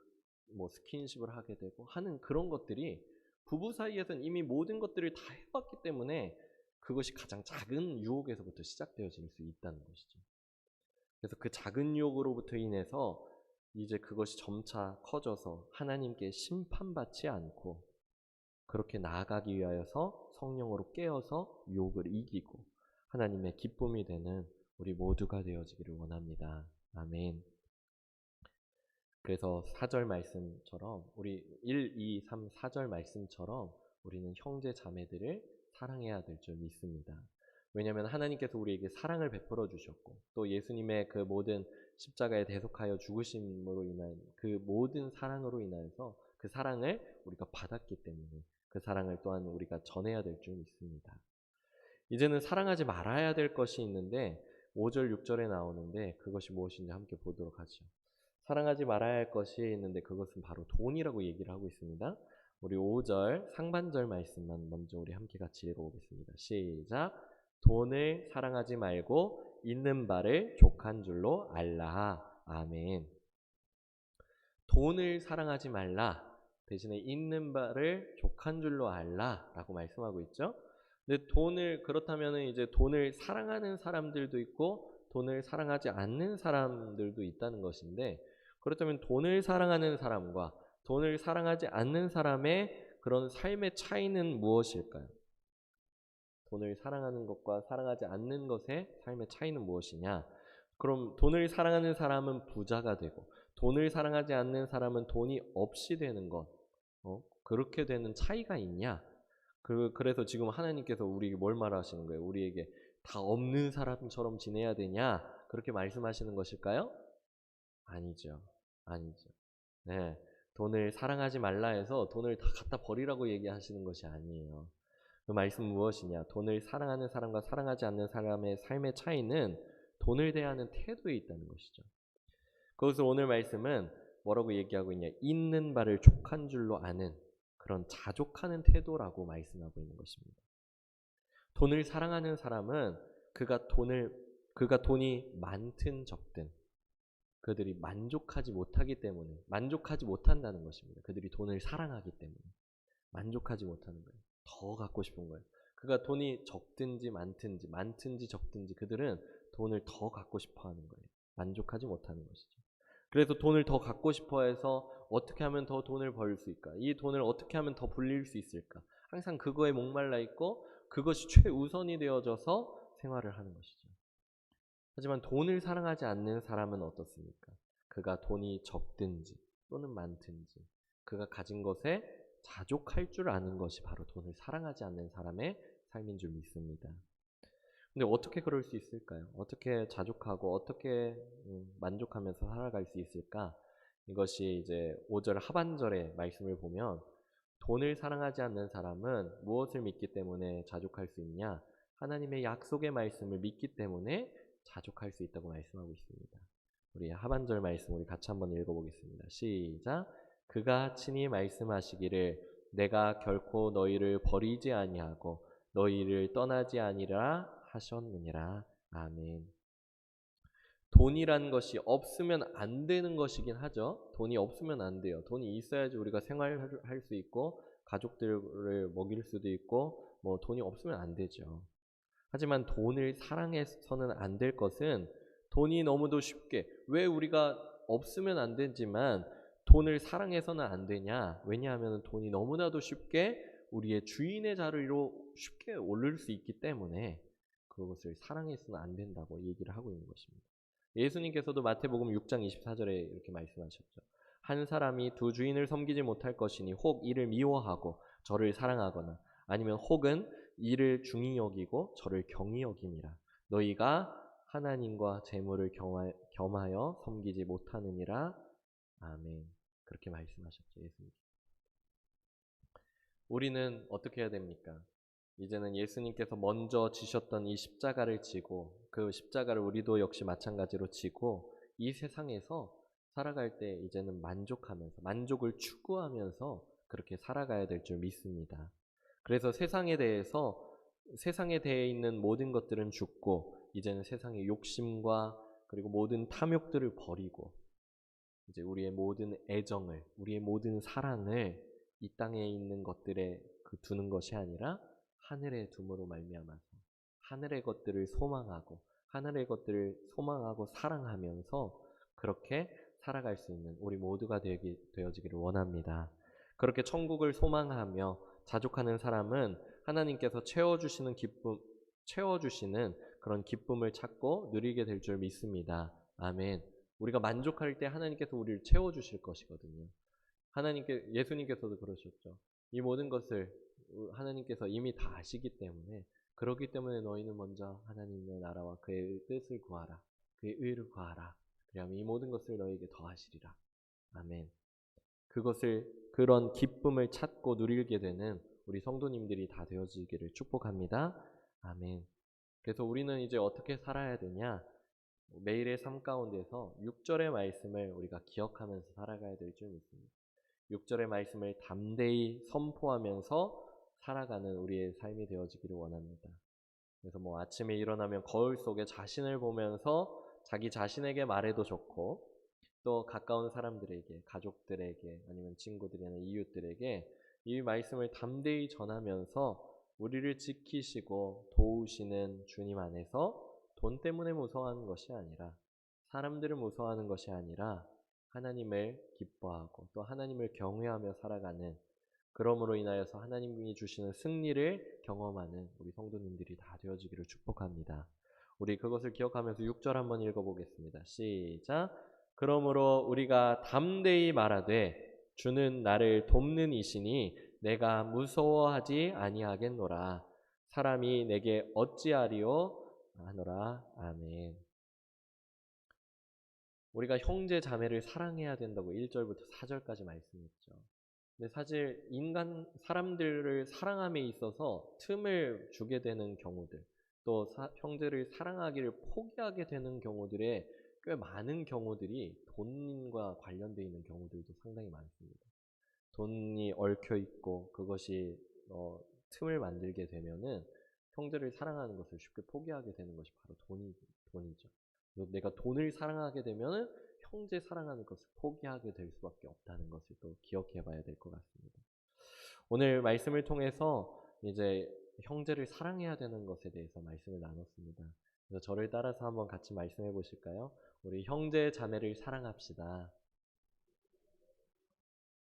뭐 스킨십을 하게 되고 하는 그런 것들이 부부 사이에서는 이미 모든 것들을 다 해봤기 때문에 그것이 가장 작은 유혹에서부터 시작되어질 수 있다는 것이죠. 그래서 그 작은 유혹으로부터 인해서 이제 그것이 점차 커져서 하나님께 심판받지 않고 그렇게 나아가기 위하여서 성령으로 깨어서 유혹을 이기고 하나님의 기쁨이 되는 우리 모두가 되어지기를 원합니다. 아멘. 그래서 4절 말씀처럼 우리 1, 2, 3, 4절 말씀처럼 우리는 형제 자매들을 사랑해야 될 줄 믿습니다. 왜냐하면 하나님께서 우리에게 사랑을 베풀어 주셨고 또 예수님의 그 모든 십자가에 대속하여 죽으심으로 인한 그 모든 사랑으로 인하여서 그 사랑을 우리가 받았기 때문에 그 사랑을 또한 우리가 전해야 될 줄 믿습니다. 이제는 사랑하지 말아야 될 것이 있는데 5절, 6절에 나오는데 그것이 무엇인지 함께 보도록 하죠. 사랑하지 말아야 할 것이 있는데 그것은 바로 돈이라고 얘기를 하고 있습니다. 우리 5절 상반절 말씀만 먼저 우리 함께 같이 읽어보겠습니다. 시작. 돈을 사랑하지 말고 있는 바를 족한 줄로 알라. 아멘. 돈을 사랑하지 말라. 대신에 있는 바를 족한 줄로 알라 라고 말씀하고 있죠. 근데 그렇다면 이제 돈을 사랑하는 사람들도 있고 돈을 사랑하지 않는 사람들도 있다는 것인데 그렇다면 돈을 사랑하는 사람과 돈을 사랑하지 않는 사람의 그런 삶의 차이는 무엇일까요? 돈을 사랑하는 것과 사랑하지 않는 것의 삶의 차이는 무엇이냐? 그럼 돈을 사랑하는 사람은 부자가 되고 돈을 사랑하지 않는 사람은 돈이 없이 되는 것, 그렇게 되는 차이가 있냐? 그래서 지금 하나님께서 우리에게 뭘 말하시는 거예요? 우리에게 다 없는 사람처럼 지내야 되냐? 그렇게 말씀하시는 것일까요? 아니죠. 아니죠. 네. 돈을 사랑하지 말라 해서 돈을 다 갖다 버리라고 얘기하시는 것이 아니에요. 그 말씀은 무엇이냐? 돈을 사랑하는 사람과 사랑하지 않는 사람의 삶의 차이는 돈을 대하는 태도에 있다는 것이죠. 그것을 오늘 말씀은 뭐라고 얘기하고 있냐? 있는 바를 족한 줄로 아는 그런 자족하는 태도라고 말씀하고 있는 것입니다. 돈을 사랑하는 사람은 그가 돈이 많든 적든 그들이 만족하지 못한다는 것입니다. 그들이 돈을 사랑하기 때문에 만족하지 못하는 거예요. 더 갖고 싶은 거예요. 그가 돈이 적든지 많든지 적든지 그들은 돈을 더 갖고 싶어 하는 거예요. 만족하지 못하는 것이죠. 그래서 돈을 더 갖고 싶어 해서 어떻게 하면 더 돈을 벌 수 있을까? 이 돈을 어떻게 하면 더 불릴 수 있을까? 항상 그거에 목말라 있고 그것이 최우선이 되어져서 생활을 하는 것이죠. 하지만 돈을 사랑하지 않는 사람은 어떻습니까? 그가 돈이 적든지 또는 많든지 그가 가진 것에 자족할 줄 아는 것이 바로 돈을 사랑하지 않는 사람의 삶인 줄 믿습니다. 근데 어떻게 그럴 수 있을까요? 어떻게 자족하고 어떻게 만족하면서 살아갈 수 있을까? 이것이 이제 5절 하반절의 말씀을 보면 돈을 사랑하지 않는 사람은 무엇을 믿기 때문에 자족할 수 있냐? 하나님의 약속의 말씀을 믿기 때문에 자족할 수 있다고 말씀하고 있습니다. 우리 하반절 말씀 우리 같이 한번 읽어보겠습니다. 시작. 그가 친히 말씀하시기를 내가 결코 너희를 버리지 아니하고 너희를 떠나지 아니라 하셨느니라. 아멘. 돈이란 것이 없으면 안 되는 것이긴 하죠. 돈이 없으면 안 돼요. 돈이 있어야지 우리가 생활할 수 있고 가족들을 먹일 수도 있고 뭐 돈이 없으면 안 되죠. 하지만 돈을 사랑해서는 안 될 것은 돈이 너무도 쉽게 왜 우리가 없으면 안 되지만 돈을 사랑해서는 안 되냐? 왜냐하면 돈이 너무나도 쉽게 우리의 주인의 자리로 쉽게 오를 수 있기 때문에 그것을 사랑해서는 안 된다고 얘기를 하고 있는 것입니다. 예수님께서도 마태복음 6장 24절에 이렇게 말씀하셨죠. 한 사람이 두 주인을 섬기지 못할 것이니 혹 이를 미워하고 저를 사랑하거나 아니면 혹은 이를 중히 여기고 저를 경히 여김이라. 너희가 하나님과 재물을 겸하여 섬기지 못하느니라. 아멘. 그렇게 말씀하셨죠. 예수님. 우리는 어떻게 해야 됩니까? 이제는 예수님께서 먼저 지셨던 이 십자가를 지고 그 십자가를 우리도 역시 마찬가지로 지고 이 세상에서 살아갈 때 이제는 만족하면서 만족을 추구하면서 그렇게 살아가야 될 줄 믿습니다. 그래서 세상에 대해 있는 모든 것들은 죽고 이제는 세상의 욕심과 그리고 모든 탐욕들을 버리고 이제 우리의 모든 애정을 우리의 모든 사랑을 이 땅에 있는 것들에 두는 것이 아니라 하늘에 둠으로 말미암아서 하늘의 것들을 소망하고 사랑하면서 그렇게 살아갈 수 있는 우리 모두가 되어지기를 원합니다. 그렇게 천국을 소망하며 자족하는 사람은 하나님께서 채워주시는 그런 기쁨을 찾고 누리게 될 줄 믿습니다. 아멘. 우리가 만족할 때 하나님께서 우리를 채워주실 것이거든요. 예수님께서도 그러셨죠. 이 모든 것을 하나님께서 이미 다 아시기 때문에 그렇기 때문에 너희는 먼저 하나님의 나라와 그의 뜻을 구하라. 그의 의를 구하라. 그리하면 이 모든 것을 너희에게 더하시리라. 아멘. 그런 기쁨을 찾고 누리게 되는 우리 성도님들이 다 되어지기를 축복합니다. 아멘. 그래서 우리는 이제 어떻게 살아야 되냐? 매일의 삶 가운데서 6절의 말씀을 우리가 기억하면서 살아가야 될 줄 믿습니다. 6절의 말씀을 담대히 선포하면서 살아가는 우리의 삶이 되어지기를 원합니다. 그래서 뭐 아침에 일어나면 거울 속에 자신을 보면서 자기 자신에게 말해도 좋고 또 가까운 사람들에게, 가족들에게 아니면 친구들이나 이웃들에게 이 말씀을 담대히 전하면서 우리를 지키시고 도우시는 주님 안에서 돈 때문에 무서워하는 것이 아니라 사람들을 무서워하는 것이 아니라 하나님을 기뻐하고 또 하나님을 경외하며 살아가는 그러므로 인하여서 하나님이 주시는 승리를 경험하는 우리 성도님들이 다 되어지기를 축복합니다. 우리 그것을 기억하면서 6절 한번 읽어보겠습니다. 시작. 그러므로 우리가 담대히 말하되 주는 나를 돕는 이시니 내가 무서워하지 아니하겠노라. 사람이 내게 어찌하리요 하노라. 아멘. 우리가 형제 자매를 사랑해야 된다고 1절부터 4절까지 말씀했죠. 근데 사실 사람들을 사랑함에 있어서 틈을 주게 되는 경우들, 또 형제를 사랑하기를 포기하게 되는 경우들에 꽤 많은 경우들이 돈과 관련되어 있는 경우들도 상당히 많습니다. 돈이 얽혀 있고 그것이 틈을 만들게 되면은 형제를 사랑하는 것을 쉽게 포기하게 되는 것이 바로 돈이죠. 내가 돈을 사랑하게 되면은 형제 사랑하는 것을 포기하게 될 수밖에 없다는 것을 또 기억해 봐야 될 것 같습니다. 오늘 말씀을 통해서 이제 형제를 사랑해야 되는 것에 대해서 말씀을 나눴습니다. 그래서 저를 따라서 한번 같이 말씀해 보실까요? 우리 형제 자매를 사랑합시다.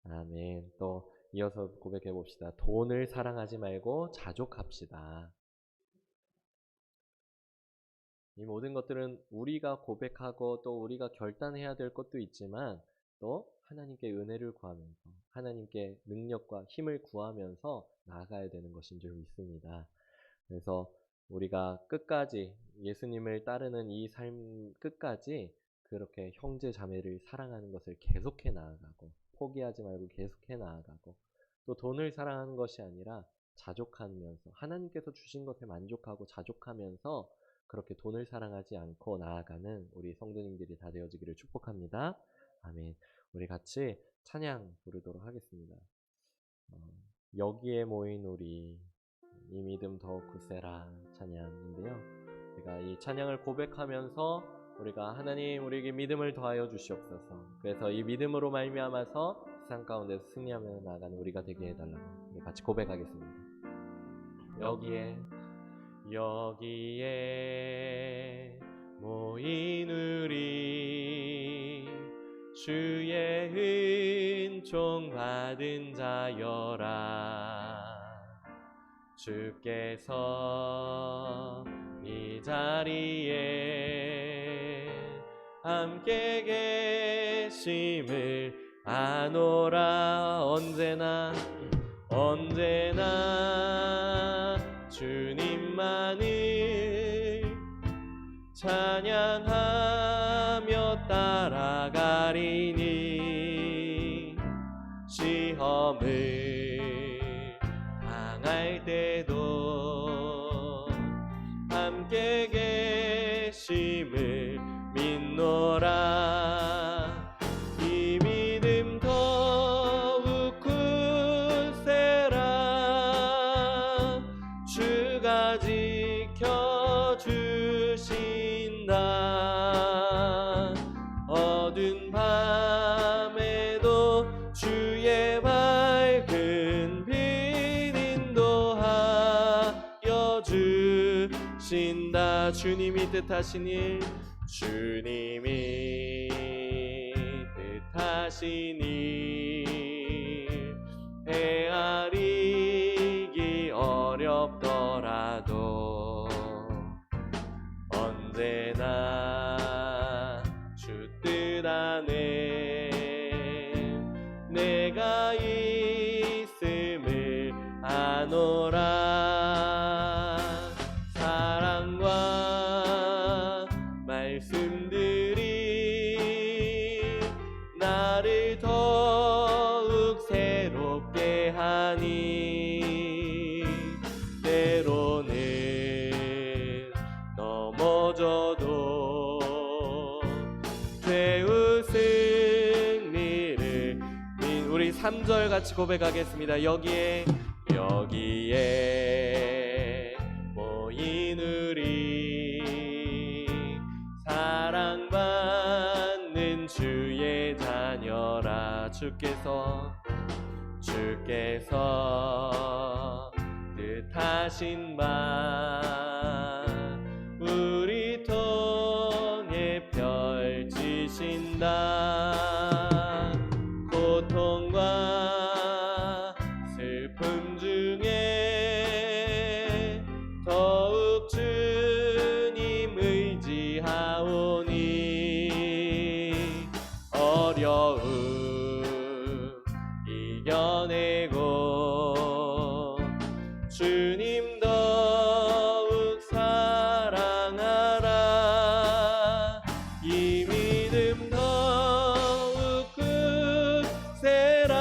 아멘. 또 이어서 고백해 봅시다. 돈을 사랑하지 말고 자족합시다. 이 모든 것들은 우리가 고백하고 또 우리가 결단해야 될 것도 있지만 또 하나님께 은혜를 구하면서 하나님께 능력과 힘을 구하면서 나아가야 되는 것인 줄 믿습니다. 그래서 우리가 끝까지 예수님을 따르는 이 삶 끝까지 그렇게 형제 자매를 사랑하는 것을 계속해 나아가고 포기하지 말고 계속해 나아가고 또 돈을 사랑하는 것이 아니라 자족하면서 하나님께서 주신 것에 만족하고 자족하면서 그렇게 돈을 사랑하지 않고 나아가는 우리 성도님들이 다 되어지기를 축복합니다. 아멘. 우리 같이 찬양 부르도록 하겠습니다. 여기에 모인 우리 이 믿음 더욱 굳세라 찬양인데요. 우리가 이 찬양을 고백하면서 우리가 하나님 우리에게 믿음을 더하여 주시옵소서. 그래서 이 믿음으로 말미암아서 세상 가운데서 승리하며 나아가는 우리가 되게 해달라고 우리 같이 고백하겠습니다. 여기에 모인 우리 주의 은총 받은 자여라. 주께서 이 자리에 함께 계심을 아노라. 언제나 주님만을 찬양하며 따라가리니 시험을 당할 때도 함께 계심을 믿노라. 이 믿음 더욱 굳세라. 주가 지켜주신다. 어두운 밤에도 주의 밝은 빛 인도하여 주신다. 주님이 뜻하신 일 헤아리기 어렵더라도 언제나 주 뜻 안에 내가 있음을 아노라. 사랑과 말씀들이 나를 더욱 새롭게 하니 때로는 넘어져도 최후 승리를 우리 3절 같이 고백하겠습니다. 여기에 모인 우리 사랑받는 주의 자녀라. 주께서 뜻하신 바 우리 통해 펼치신다. 고통과 슬픔 중에 더욱 주님 의지하오니 어려움 이겨내고 주님 더욱 사랑하라. 이 믿음 더욱 굳세라.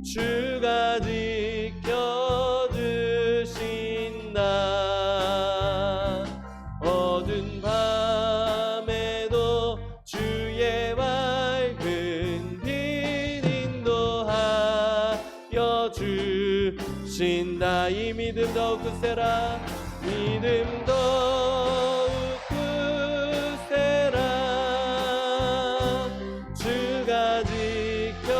주가 지켜주신다. 어두운 밤에도 주의 밝은 빛 인도하여 주신다. 이 믿음 더욱 굳세라. 믿음 더욱 굳세라. 주가 지켜주신다.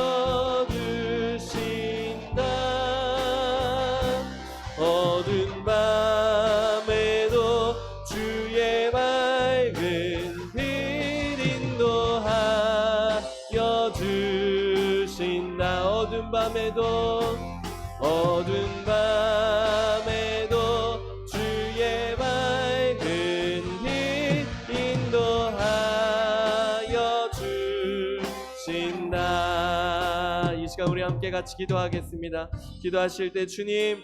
어두운 밤에도 주의 밝은 길 인도하여 주신다. 이 시간 우리 함께 같이 기도하겠습니다. 기도하실 때 주님,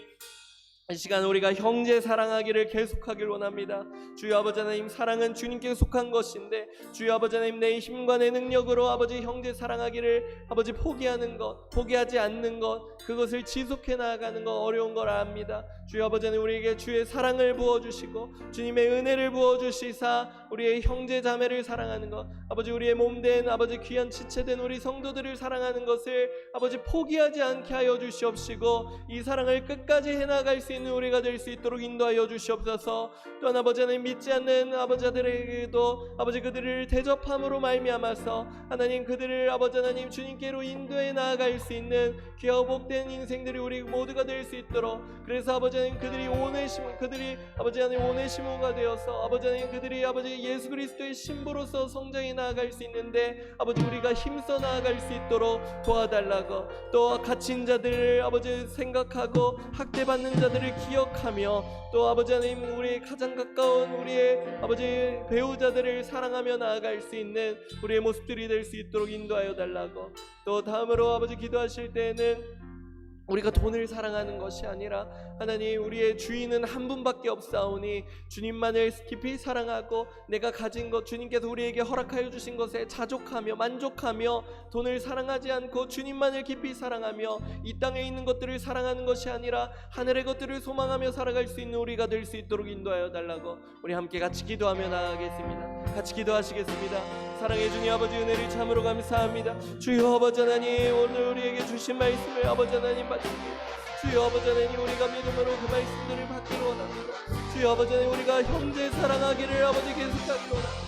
이 시간 우리가 형제 사랑하기를 계속하길 원합니다. 주여 아버지 하나님, 사랑은 주님께 속한 것인데 주여 아버지 하나님, 내 힘과 내 능력으로 아버지 형제 사랑하기를 아버지 포기하는 것, 포기하지 않는 것, 그것을 지속해 나아가는 것 어려운 걸 압니다. 주여 아버지 하나님, 우리에게 주의 사랑을 부어주시고 주님의 은혜를 부어주시사 우리의 형제 자매를 사랑하는 것, 아버지 우리의 몸된 아버지 귀한 지체된 우리 성도들을 사랑하는 것을 아버지 포기하지 않게 하여 주시옵시고 이 사랑을 끝까지 해나갈 수 있는 우리가 될 수 있도록 인도하여 주시옵소서. 또한 아버지 하나님, 믿지 않는 아버지들에게도 아버지 그들을 대접함으로 말미암아서 하나님 그들을 아버지 하나님 주님께로 인도해 나아갈 수 있는 귀하고 복된 인생들이 우리 모두가 될 수 있도록, 그래서 아버지 하나님 그들이 아버지 하나님 오네시모가 되어서 아버지 하나님 그들이 아버지 예수 그리스도의 신부로서 성장해 나아갈 수 있는데 아버지 우리가 힘써 나아갈 수 있도록 도와달라고, 또 갇힌 자들을 아버지 생각하고 학대받는 자들을 기억하며, 또 아버지 하나님 우리의 가장 가까운 우리의 아버지 배우자들을 사랑하며 나아갈 수 있는 우리의 모습들이 될 수 있도록 인도하여 달라고. 또 다음으로 아버지 기도하실 때에는 우리가 돈을 사랑하는 것이 아니라 하나님 우리의 주인은 한 분밖에 없사오니 주님만을 깊이 사랑하고 내가 가진 것, 주님께서 우리에게 허락하여 주신 것에 자족하며 만족하며 돈을 사랑하지 않고 주님만을 깊이 사랑하며 이 땅에 있는 것들을 사랑하는 것이 아니라 하늘의 것들을 소망하며 살아갈 수 있는 우리가 될 수 있도록 인도하여 달라고. 우리 함께 같이 기도하며 나아가겠습니다. 같이 기도하시겠습니다. 사랑해 주님 아버지, 은혜를 참으로 감사합니다. 주여 아버지 하나님, 오늘 우리에게 주신 말씀을 아버지 하나님 받습니다. 주여 아버지 하나님, 우리가 믿음으로 그 말씀들을 받기를 원합니다. 주여 아버지 하나님, 우리가 형제 사랑하기를 아버지 계속하기를 원합니다.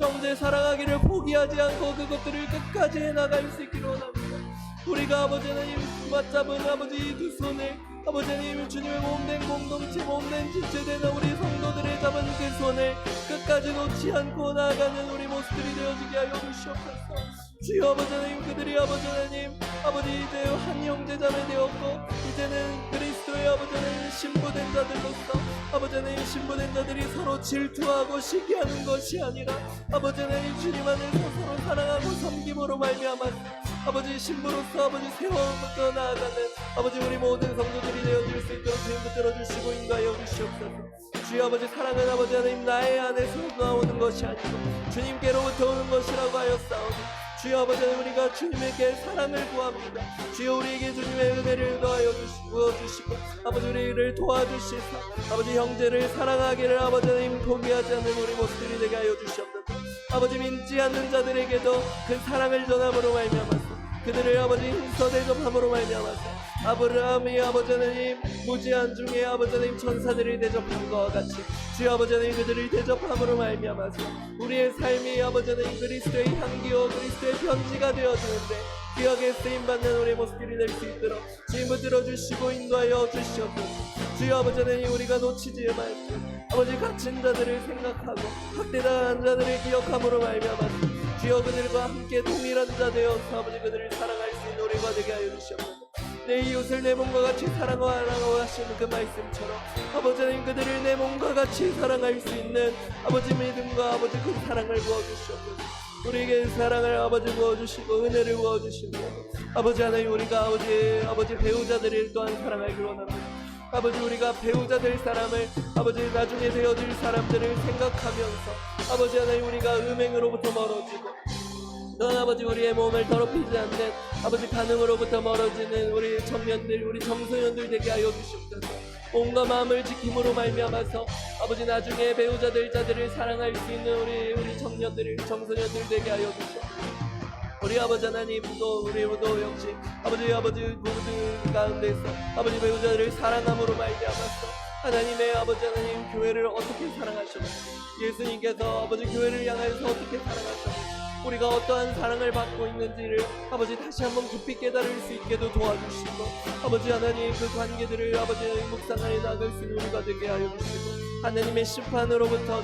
형제 사랑하기를 포기하지 않고 그것들을 끝까지 해나갈 수 있기를 원합니다. 우리가 아버지 하나님 맞잡은 아버지 두 손을 아버지 하나님 주님의 몸된 공동체, 몸된 지체된 우리 성도들의 잡은 그 손을 끝까지 놓지 않고 나아가는 우리 모습들이 되어지게 하여 주시옵소서. 주여 아버지 하나님, 그들이 아버지 하나님 아버지 이제 한 형제자매 되었고 이제는 그리스도의 아버지 하나님 신부된 자들로서 아버지 하나님 신부된 자들이 서로 질투하고 시기하는 것이 아니라 아버지 하나님 주님 안에서 서로 사랑하고 섬김으로 말미암아 아버지 신부로서 아버지 세워부터 나아가는 아버지 우리 모든 성도들이 되어질 수 있도록 주님 붙들어주시고 인도하여 주시옵소서. 주여 아버지, 사랑은 아버지 하나님 나의 안에서 나오는 것이 아니고 주님께로부터 오는 것이라고 하였사오니 주여 아버지 하나님, 우리가 주님에게 사랑을 구합니다. 주여 우리에게 주님의 은혜를 더하여 주시고 아버지 우리를 도와주시사 아버지 형제를 사랑하기를 아버지 하나님 포기하지 않는 우리 모습들이 되게 하여 주시옵소서. 아버지 믿지 않는 자들에게도 그 사랑을 전함으로 말미암아서 그들을 아버지 힘써 대접함으로 말미암아서 아브라함이 아버지 하나님 무지한 중에 아버지 하나님 천사들을 대접한 것과 같이 주여 아버지 하나님 그들을 대접함으로 말미암아서 우리의 삶이 아버지 하나님 그리스도의 향기요 그리스도의 편지가 되어지는데 귀하게 쓰임받는 우리의 모습들이 될 수 있도록 주님 붙들어주시고 인도하여 주시옵소서. 주여 아버지 하나님, 우리가 놓치지 말고 아버지 갇힌 자들을 생각하고 학대당한 자들을 기억함으로 말미암아서 주여 그들과 함께 동일한 자 되어서 아버지 그들을 사랑할 수 있는 우리가 되게 하여 주시옵소서. 내 이웃을 내 몸과 같이 사랑하라고 하시는 그 말씀처럼 아버지 하나님 그들을 내 몸과 같이 사랑할 수 있는 아버지 믿음과 아버지 그 사랑을 부어주시옵소서. 우리에게 사랑을 아버지 부어주시고 은혜를 부어주시고 아버지 하나님, 우리가 아버지 배우자들을 또한 사랑하기를 원합니다. 아버지 우리가 배우자 될 사람을 아버지 나중에 되어질 사람들을 생각하면서 아버지 하나님 우리가 음행으로부터 멀어지고 또한 아버지 우리의 몸을 더럽히지 않는 아버지 간음으로부터 멀어지는 우리 청년들, 우리 청소년들 되게 하여 주시옵소서. 온갖 마음을 지킴으로 말미암아서 아버지 나중에 배우자 될 자들을 사랑할 수 있는 우리 청년들, 청소년들 되게 하여 주시옵소서. 우리 아버지 하나님도 우리 모두 역시 아버지 모두 가운데서 아버지 배우자들을 사랑함으로 말미암아서 하나님의 아버지 하나님 교회를 어떻게 사랑하셨는지, 예수님께서 아버지 교회를 향해서 어떻게 사랑하셨는지, 우리가 어떠한 사랑을 받고 있는지를 아버지 다시 한번 깊이 깨달을 수 있게도 도와주시고 아버지 하나님 그 관계들을 아버지 묵상하여 나갈 수 있는 우리가 되게 하여 주시고 하나님의 심판으로부터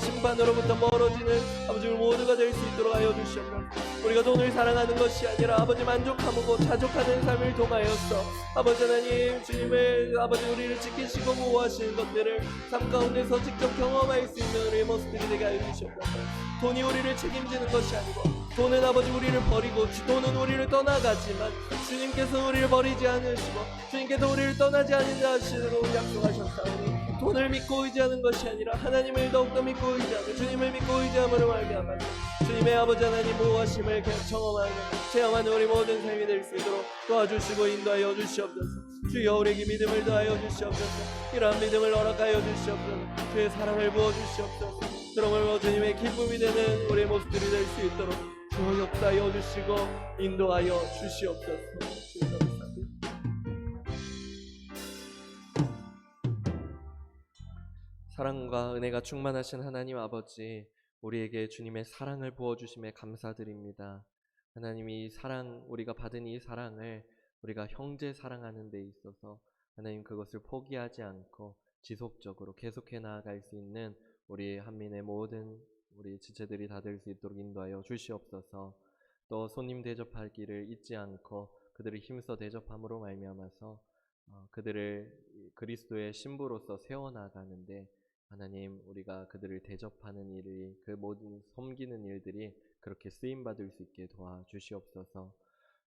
멀어지는 아버지 우리 모두가 될 수 있도록 하여 주시옵소서. 우리가 돈을 사랑하는 것이 아니라 아버지 만족하고 자족하는 삶을 통하여서 아버지 하나님 주님을 아버지 우리를 지키시고 보호하시는 것들을 삶 가운데서 직접 경험할 수 있는 우리의 모습들이 되게 하여 주시옵소서. 돈이 우리를 책임지는 것이 아니고 돈은 아버지 우리를 버리고 돈은 우리를 떠나가지만 주님께서 우리를 버리지 않으시고 주님께서 우리를 떠나지 않으시도록 약속하셨사오니 돈을 믿고 의지하는 것이 아니라 하나님을 더욱더 믿고 의지하고 주님을 믿고 의지함으로 말미암아 주님의 아버지 하나님 보호하심을 체험하는 우리 모든 삶이 될 수 있도록 도와주시고 인도하여 주시옵소서. 주여 우리에게 믿음을 더하여 주시옵소서. 이러한 믿음을 허락하여 주시옵소서. 주의 사랑을 부어 주시옵소서. 그러므로 주님의 기쁨이 되는 우리의 모습들이 될 수 있도록 주여 역사하여 주시고 인도하여 주시옵소서. 주여 감사합니다. 사랑과 은혜가 충만하신 하나님 아버지, 우리에게 주님의 사랑을 부어주심에 감사드립니다. 하나님이 우리가 받은 이 사랑을 우리가 형제 사랑하는 데 있어서 하나님 그것을 포기하지 않고 지속적으로 계속해 나아갈 수 있는 우리 한민의 모든 우리 지체들이 다 될 수 있도록 인도하여 주시옵소서. 또 손님 대접할 길을 잊지 않고 그들을 힘써 대접함으로 말미암아서 그들을 그리스도의 신부로서 세워나가는데 하나님 우리가 그들을 대접하는 일이 그 모든 섬기는 일들이 그렇게 쓰임받을 수 있게 도와주시옵소서.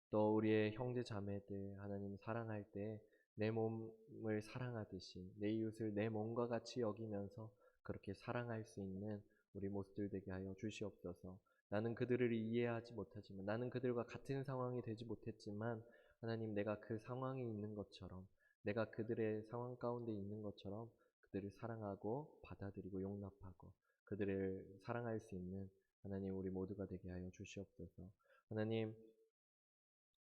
또 우리의 형제 자매들 하나님 사랑할 때 내 몸을 사랑하듯이 내 이웃을 내 몸과 같이 여기면서 그렇게 사랑할 수 있는 우리 모습들 되게 하여 주시옵소서. 나는 그들을 이해하지 못하지만 나는 그들과 같은 상황이 되지 못했지만 하나님 내가 그 상황에 있는 것처럼 내가 그들의 상황 가운데 있는 것처럼 그들을 사랑하고 받아들이고 용납하고 그들을 사랑할 수 있는 하나님 우리 모두가 되게 하여 주시옵소서. 하나님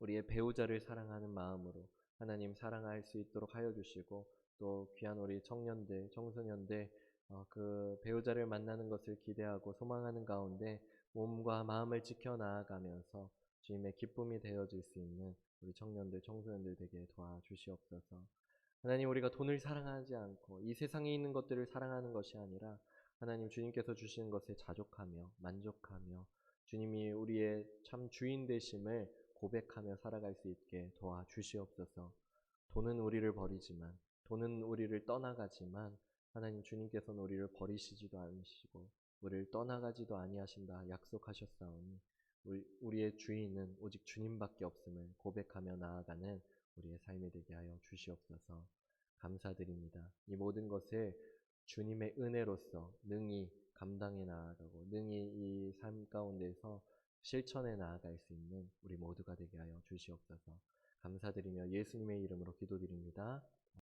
우리의 배우자를 사랑하는 마음으로 하나님 사랑할 수 있도록 하여 주시고 또 귀한 우리 청년들 청소년들 그 배우자를 만나는 것을 기대하고 소망하는 가운데 몸과 마음을 지켜 나아가면서 주님의 기쁨이 되어질 수 있는 우리 청년들 청소년들 되게 도와주시옵소서. 하나님 우리가 돈을 사랑하지 않고 이 세상에 있는 것들을 사랑하는 것이 아니라 하나님 주님께서 주시는 것에 자족하며 만족하며 주님이 우리의 참 주인 되심을 고백하며 살아갈 수 있게 도와주시옵소서. 돈은 우리를 버리지만 돈은 우리를 떠나가지만 하나님 주님께서는 우리를 버리시지도 않으시고 우리를 떠나가지도 아니하신다 약속하셨사오니 우리의 주인은 오직 주님밖에 없음을 고백하며 나아가는 우리의 삶이 되게 하여 주시옵소서. 감사드립니다. 이 모든 것을 주님의 은혜로서 능히 감당해 나아가고 능히 이 삶 가운데서 실천해 나아갈 수 있는 우리 모두가 되게 하여 주시옵소서. 감사드리며 예수님의 이름으로 기도드립니다.